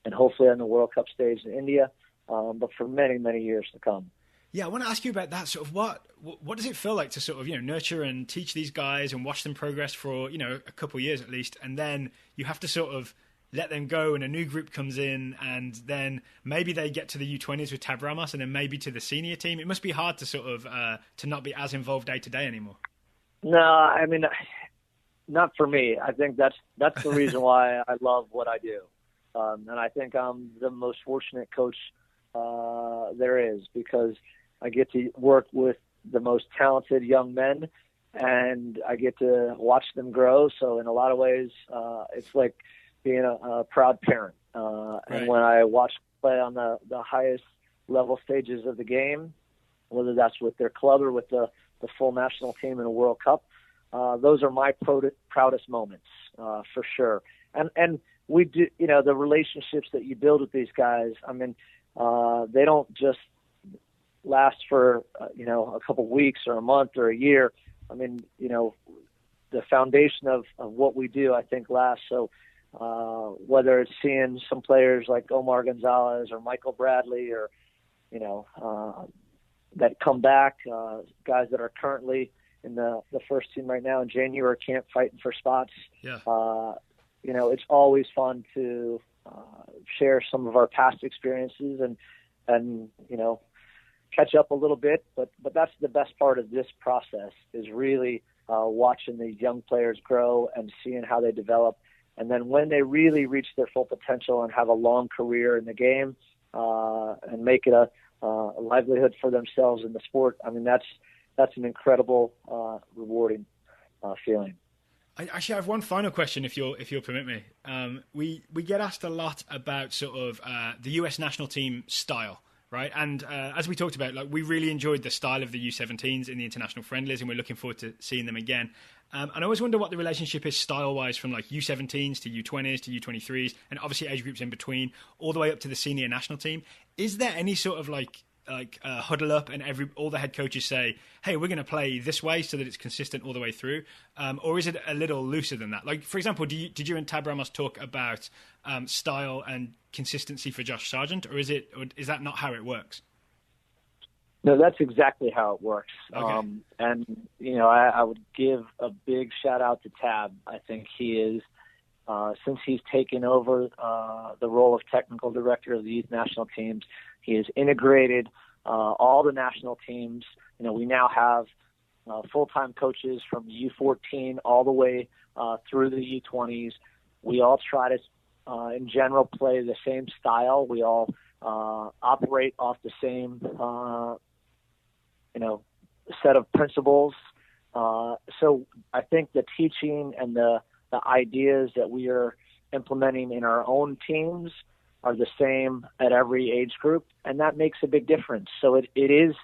and hopefully on the World Cup stage in India, but for many, many years to come. Yeah, I want to ask you about that. Sort of what does it feel like to sort of nurture and teach these guys and watch them progress for a couple of years at least, and then you have to sort of let them go and a new group comes in, and then maybe they get to the U20s with Tab Ramos, and then maybe to the senior team. It must be hard to sort of to not be as involved day to day anymore. No, I mean, not for me. I think that's the reason why I love what I do, and I think I'm the most fortunate coach there is, because I get to work with the most talented young men, and I get to watch them grow. So in a lot of ways, it's like being a proud parent. Right. And when I watch play on the highest level stages of the game, whether that's with their club or with the full national team in a World Cup, those are my proudest moments, for sure. And we do, the relationships that you build with these guys, I mean, they don't just last for, a couple weeks or a month or a year. I mean, the foundation of what we do, I think, lasts. So, whether it's seeing some players like Omar Gonzalez or Michael Bradley or, that come back, guys that are currently in the first team right now in January camp fighting for spots. Yeah. It's always fun to share some of our past experiences and catch up a little bit. But that's the best part of this process, is really watching the young players grow and seeing how they develop. And then when they really reach their full potential and have a long career in the game and make it a livelihood for themselves in the sport, I mean, that's an incredible, rewarding feeling. I actually have one final question, if you'll permit me. We get asked a lot about sort of the US national team style, right? And as we talked about, we really enjoyed the style of the U17s in the international friendlies, and we're looking forward to seeing them again. And I always wonder what the relationship is style-wise from U17s to U20s to U23s, and obviously age groups in between, all the way up to the senior national team. Is there any sort of huddle up and all the head coaches say, hey, we're going to play this way so that it's consistent all the way through? Or is it a little looser than that? For example, did you and Tab Ramos talk about style and consistency for Josh Sargent, or is that not how it works? No, that's exactly how it works. Okay. And, I would give a big shout out to Tab. I think he is, since he's taken over the role of technical director of the youth national teams, he has integrated all the national teams. We now have full-time coaches from U14 all the way through the U20s. We all try to, in general, play the same style. We all operate off the same set of principles. So I think the teaching and the ideas that we are implementing in our own teams are the same at every age group, and that makes a big difference. So it is,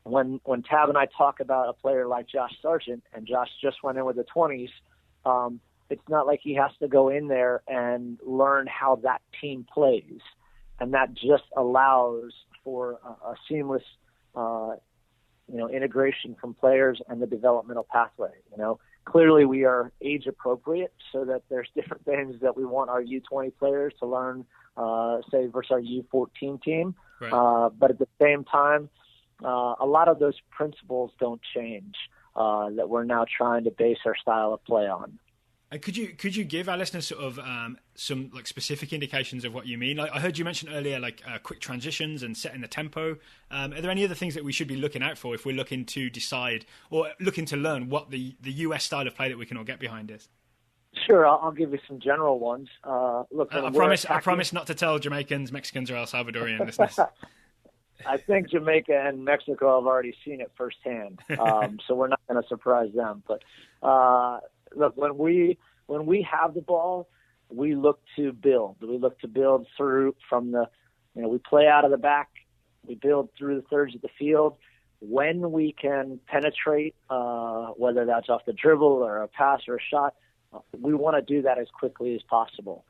when Tab and I talk about a player like Josh Sargent, and Josh just went in with the 20s, it's not like he has to go in there and learn how that team plays. And that just allows for a seamless integration from players and the developmental pathway. Clearly we are age appropriate, so that there's different things that we want our U20 players to learn, say, versus our U14 team. Right. But at the same time, a lot of those principles don't change, that we're now trying to base our style of play on. Could you give our listeners sort of some specific indications of what you mean? I heard you mention earlier quick transitions and setting the tempo. Are there any other things that we should be looking out for if we're looking to decide or looking to learn what the US style of play that we can all get behind is? Sure, I'll give you some general ones. Look, I promise not to tell Jamaicans, Mexicans, or El Salvadorian listeners. I think Jamaica and Mexico have already seen it firsthand, so we're not going to surprise them. But look, when we have the ball, we look to build. We look to build through from we play out of the back. We build through the thirds of the field. When we can penetrate, whether that's off the dribble or a pass or a shot, we want to do that as quickly as possible.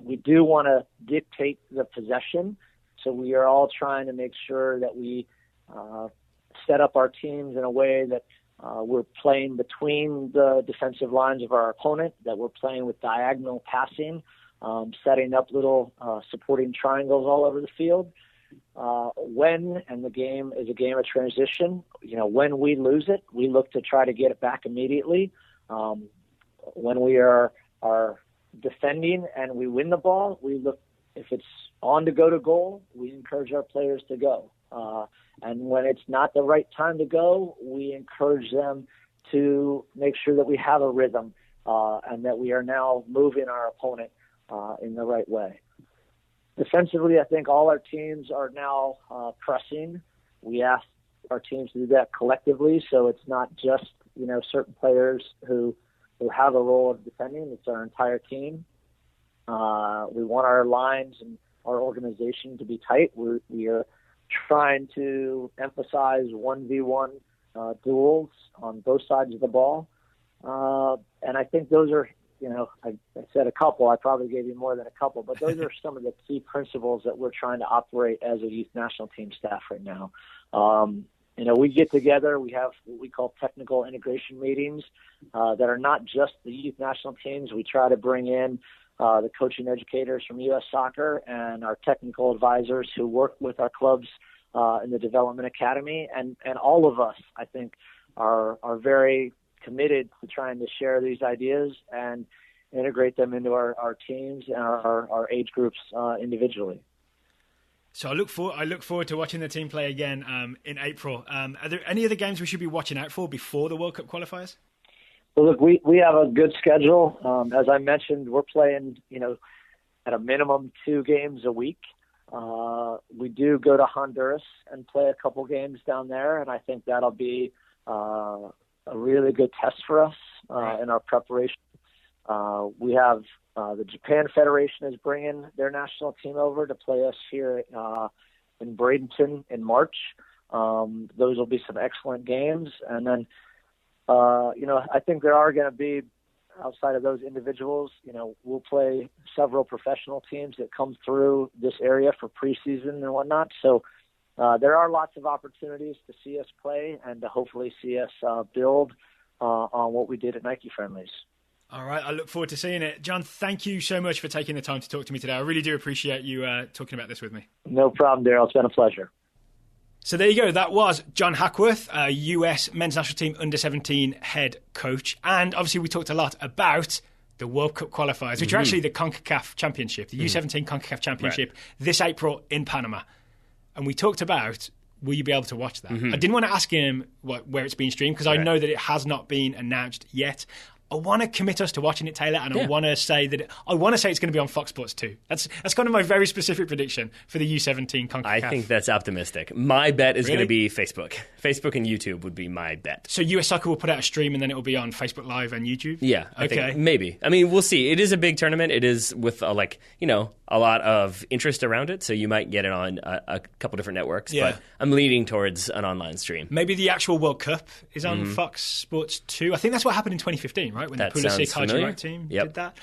We do want to dictate the possession, so we are all trying to make sure that we set up our teams in a way that we're playing between the defensive lines of our opponent, that we're playing with diagonal passing, setting up little supporting triangles all over the field. And the game is a game of transition, when we lose it, we look to try to get it back immediately. When we are defending and we win the ball, we look, if it's on to go to goal, we encourage our players to go. And when it's not the right time to go, we encourage them to make sure that we have a rhythm and that we are now moving our opponent in the right way. Defensively, I think all our teams are now pressing. We ask our teams to do that collectively, so it's not just certain players who have a role of defending. It's our entire team. We want our lines and our organization to be tight. We are trying to emphasize 1v1 duels on both sides of the ball. And I think those are, I said a couple. I probably gave you more than a couple, but those are some of the key principles that we're trying to operate as a youth national team staff right now. We get together. We have what we call technical integration meetings that are not just the youth national teams. We try to bring in the coaching educators from U.S. Soccer and our technical advisors who work with our clubs in the development academy. And all of us, I think, are very committed to trying to share these ideas and integrate them into our teams and our age groups individually. So I look forward to watching the team play again in April. Are there any other games we should be watching out for before the World Cup qualifiers? Well, look, we have a good schedule. As I mentioned, we're playing, at a minimum 2 games a week. We do go to Honduras and play a couple games down there, and I think that'll be a really good test for us in our preparation. We have the Japan Federation is bringing their national team over to play us here in Bradenton in March. Those will be some excellent games. And then, I think there are going to be, outside of those individuals, we'll play several professional teams that come through this area for preseason and whatnot. So there are lots of opportunities to see us play and to hopefully see us build on what we did at Nike Friendlies. All right, I look forward to seeing it. John, thank you so much for taking the time to talk to me today. I really do appreciate you talking about this with me. No problem, Daryl. It's been a pleasure. So there you go. That was John Hackworth, US men's national team under-17 head coach. And obviously we talked a lot about the World Cup qualifiers, which are actually the CONCACAF Championship, the U17 CONCACAF Championship, this April in Panama. And we talked about, will you be able to watch that? I didn't want to ask him where it's being streamed because I know that it has not been announced yet. I want to commit us to watching it, Taylor, and I want to say it's going to be on Fox Sports 2. That's kind of my very specific prediction for the U17 CONCACAF. I think that's optimistic. My bet is going to be Facebook. Facebook and YouTube would be my bet. So US Soccer will put out a stream and then it will be on Facebook Live and YouTube? Yeah. I think maybe. I mean, we'll see. It is a big tournament. It is with a lot of interest around it, so you might get it on a couple different networks, but I'm leaning towards an online stream. Maybe the actual World Cup is on Fox Sports 2. I think that's what happened in 2015, right? When that the Pulisic Haji team did that.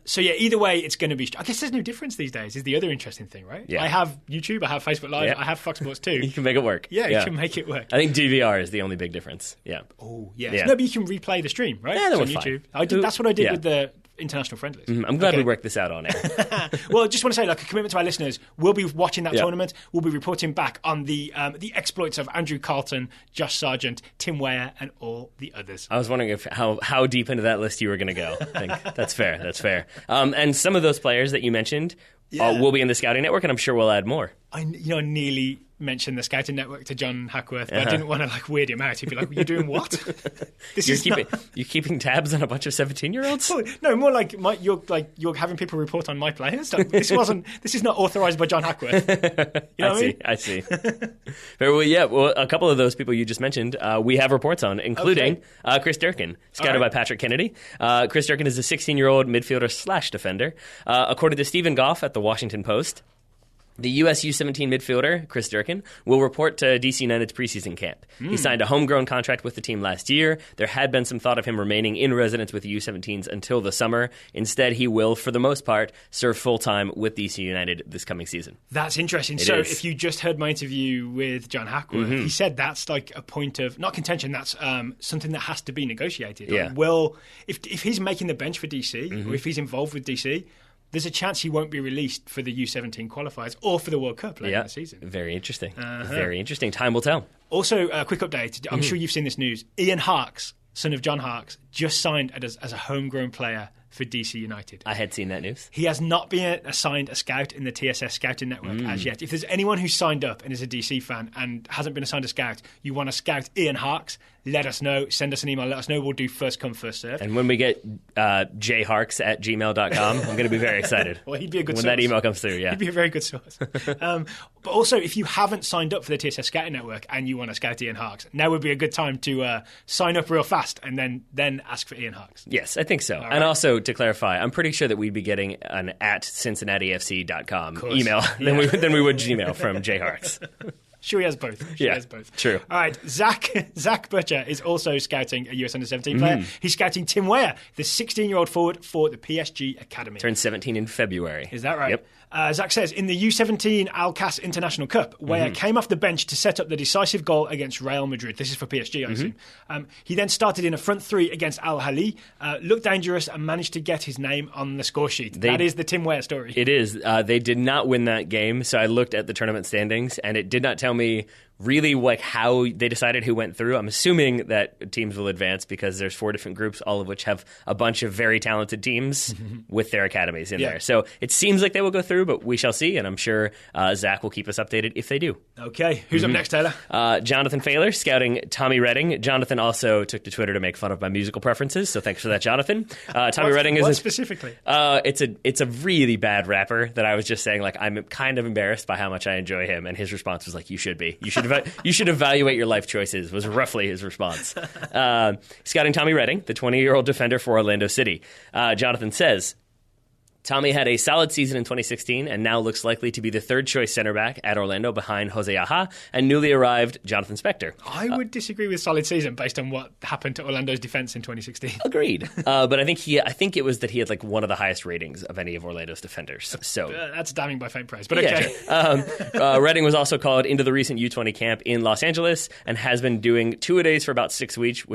So either way, it's going to be... I guess there's no difference these days, is the other interesting thing, right? Yeah. I have YouTube, I have Facebook Live, I have Fox Sports 2. You can make it work. Yeah, you can make it work. I think DVR is the only big difference. Yeah. Oh, yes. Yeah. No, but you can replay the stream, right? Yeah, that on was YouTube. fine. That's what I did with the international friendlies. I'm glad we worked this out on air. Well, just want to say, a commitment to our listeners. We'll be watching that tournament. We'll be reporting back on the exploits of Andrew Carlton, Josh Sargent, Tim Weah, and all the others. I was wondering how deep into that list you were going to go. I think that's fair. That's fair. And some of those players that you mentioned will be in the Scouting Network, and I'm sure we'll add more. I nearly mentioned the Scouting Network to John Hackworth, but I didn't want to weird him out. He'd be like, "You're doing what? You're keeping tabs on a bunch of 17-year-olds? No, more like you're having people report on my players. This is not authorized by John Hackworth. I see. Very well. Well, a couple of those people you just mentioned, we have reports on, including Chris Durkin, scouted by Patrick Kennedy. Chris Durkin is a 16-year-old midfielder / defender. According to Stephen Goff at the Washington Post, The U.S. U17 midfielder, Chris Durkin, will report to DC United's preseason camp. He signed a homegrown contract with the team last year. There had been some thought of him remaining in residence with the U17s until the summer. Instead, he will, for the most part, serve full-time with DC United this coming season. That's interesting. If you just heard my interview with John Hackworth, he said that's like a point of, not contention, that's something that has to be negotiated. Yeah. Like, if he's making the bench for DC, or if he's involved with DC, there's a chance he won't be released for the U17 qualifiers or for the World Cup later in the season. Very interesting. Very interesting. Time will tell. Also, a quick update. I'm sure you've seen this news. Ian Harkes, son of John Harkes, just signed as a homegrown player for DC United. I had seen that news. He has not been assigned a scout in the TSS Scouting Network as yet. If there's anyone who's signed up and is a DC fan and hasn't been assigned a scout, you want to scout Ian Harkes, let us know. Send us an email. Let us know. We'll do first come, first serve. And when we get jharks@gmail.com, I'm going to be very excited. Well, he'd be a good when source. That email comes through, yeah. He'd be a very good source. But also, if you haven't signed up for the TSS Scouting Network and you want to scout Ian Harkes, now would be a good time to sign up real fast and then ask for Ian Harkes. Yes, I think so. All and also, to clarify, I'm pretty sure that we'd be getting an @CincinnatiFC.com email than we would Gmail from jharks. Sure, he has both. He has both. True. All right, Zach Butcher is also scouting a US Under-17 player. He's scouting Tim Weah, the 16-year-old forward for the PSG Academy. Turned 17 in February. Is that right? Yep. Zach says, in the U17 Al-Cas International Cup, Weah came off the bench to set up the decisive goal against Real Madrid. This is for PSG, I assume. He then started in a front three against Al-Ahly, looked dangerous and managed to get his name on the score sheet. That is the Tim Weah story. It is. They did not win that game, so I looked at the tournament standings, and it did not tell me really like how they decided who went through. I'm assuming that teams will advance because there's 4 different groups, all of which have a bunch of very talented teams with their academies in there. So it seems like they will go through, but we shall see, and I'm sure Zach will keep us updated if they do. Okay, who's up next, Taylor? Jonathan Failer, scouting Tommy Redding. Jonathan also took to Twitter to make fun of my musical preferences, so thanks for that, Jonathan. Tommy Redding is... What specifically? It's a really bad rapper that I was just saying, like, I'm kind of embarrassed by how much I enjoy him, and his response was like, you should be. You should evaluate your life choices, was roughly his response. Scouting Tommy Redding, the 20-year-old defender for Orlando City. Jonathan says, Tommy had a solid season in 2016 and now looks likely to be the third-choice center back at Orlando behind Jose Aja and newly arrived Jonathan Spector. I would disagree with solid season based on what happened to Orlando's defense in 2016. Agreed. But I think it was that he had like one of the highest ratings of any of Orlando's defenders. So that's damning by faint praise, but okay. Yeah, sure. Redding was also called into the recent U20 camp in Los Angeles and has been doing two-a-days for about 6 weeks,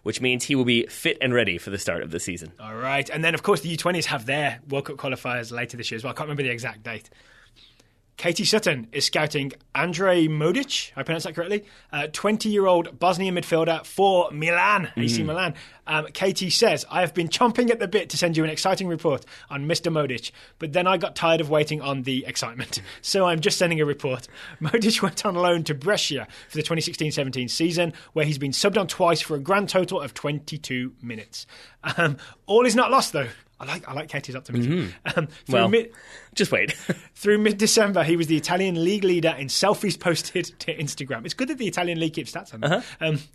which means he will be fit and ready for the start of the season. All right. And then, of course, the U20s have their World Cup qualifiers later this year as well. I can't remember the exact date. Katie Sutton is scouting Andrej Modic, I pronounced that correctly, 20-year-old Bosnian midfielder for Milan, AC Milan. Katie says, I have been chomping at the bit to send you an exciting report on Mr. Modic, but then I got tired of waiting on the excitement. So I'm just sending a report. Modic went on loan to Brescia for the 2016-17 season, where he's been subbed on twice for a grand total of 22 minutes. All is not lost, though. I like Katie's optimism. Just wait. Through mid-December, he was the Italian league leader in selfies posted to Instagram. It's good that the Italian league keeps stats on that.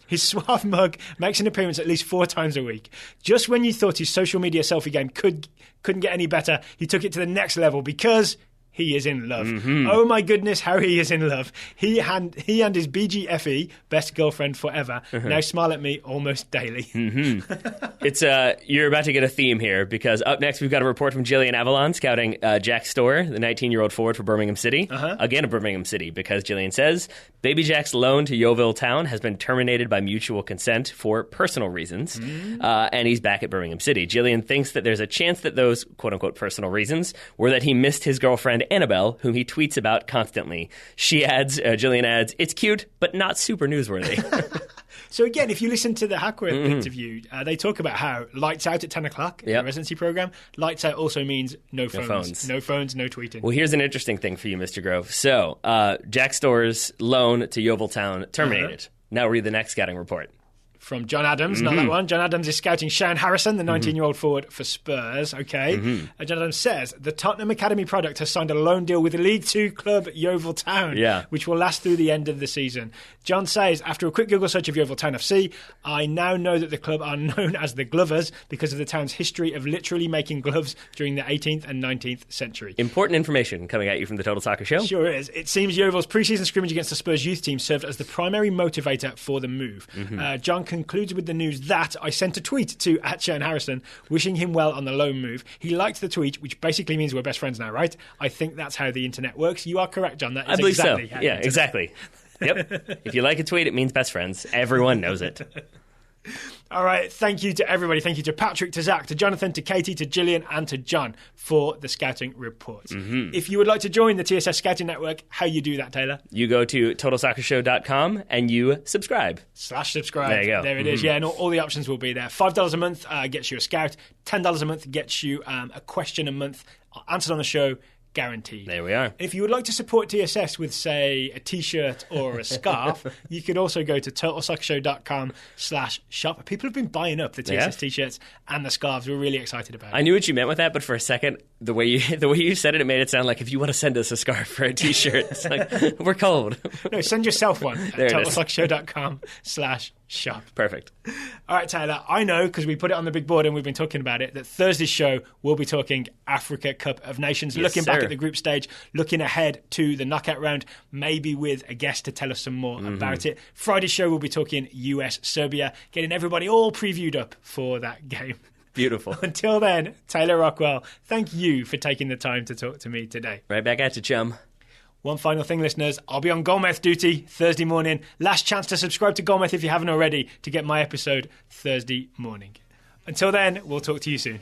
His suave mug makes an appearance at least 4 times a week. Just when you thought his social media selfie game couldn't get any better, he took it to the next level because he is in love. Oh my goodness, how he is in love. He and his BGFE, best girlfriend forever, now smile at me almost daily. It's you're about to get a theme here because up next we've got a report from Jillian Avalon scouting Jack Storer, the 19-year-old forward for Birmingham City. Again, a Birmingham City, because Jillian says, Baby Jack's loan to Yeovil Town has been terminated by mutual consent for personal reasons, and he's back at Birmingham City. Jillian thinks that there's a chance that those quote-unquote personal reasons were that he missed his girlfriend Annabelle, whom he tweets about constantly. Jillian adds, it's cute, but not super newsworthy. So again, if you listen to the Hackworth interview, they talk about how lights out at 10 o'clock in the residency program. Lights out also means no phones. No phones, no tweeting. Well, here's an interesting thing for you, Mr. Grove. So, Jack Storer's loan to Yeovil Town terminated. Now read the next scouting report. from John Adams, not that one. John Adams is scouting Sean Harrison, the 19-year-old forward for Spurs. Okay. John Adams says, the Tottenham Academy product has signed a loan deal with the League Two club Yeovil Town, which will last through the end of the season. John says, after a quick Google search of Yeovil Town FC, I now know that the club are known as the Glovers because of the town's history of literally making gloves during the 18th and 19th century. Important information coming at you from the Total Soccer Show. Sure is. It seems Yeovil's pre-season scrimmage against the Spurs youth team served as the primary motivator for the move. John concludes with the news that I sent a tweet to @Sean Harrison wishing him well on the loan move. He liked the tweet, which basically means we're best friends now, right? I think that's how the internet works. You are correct, John. That is I believe exactly so. how Yeah, exactly. Yep. If you like a tweet, it means best friends. Everyone knows it. All right, thank you to everybody. Thank you to Patrick, to Zach, to Jonathan, to Katie, to Gillian, and to John for the scouting report. If you would like to join the TSS Scouting Network, how you do that, Taylor? You go to TotalSoccerShow.com and you subscribe. /subscribe. There you go. There it is. Yeah, and all the options will be there. $5 a month gets you a scout. $10 a month gets you a question a month answered on the show. Guaranteed. There we are. If you would like to support TSS with, say, a T-shirt or a scarf, you could also go to TotalSoccerShow.com/shop. People have been buying up the TSS T-shirts and the scarves. We're really excited about it. I knew what you meant with that, but for a second, the way you said it, it made it sound like if you want to send us a scarf or a T-shirt, it's like, we're cold. No, send yourself one at TotalSoccerShow.com/shop. Perfect. All right, Taylor, I know, because we put it on the big board and we've been talking about it, that Thursday's show we'll be talking Africa Cup of Nations, looking back at the group stage, looking ahead to the knockout round, maybe with a guest to tell us some more about it. Friday's show we'll be talking US-Serbia, getting everybody all previewed up for that game. Beautiful. Until then, Taylor Rockwell, thank you for taking the time to talk to me today. Right back at you, chum. One final thing, listeners. I'll be on Goalmouth duty Thursday morning. Last chance to subscribe to Goalmouth if you haven't already to get my episode Thursday morning. Until then, we'll talk to you soon.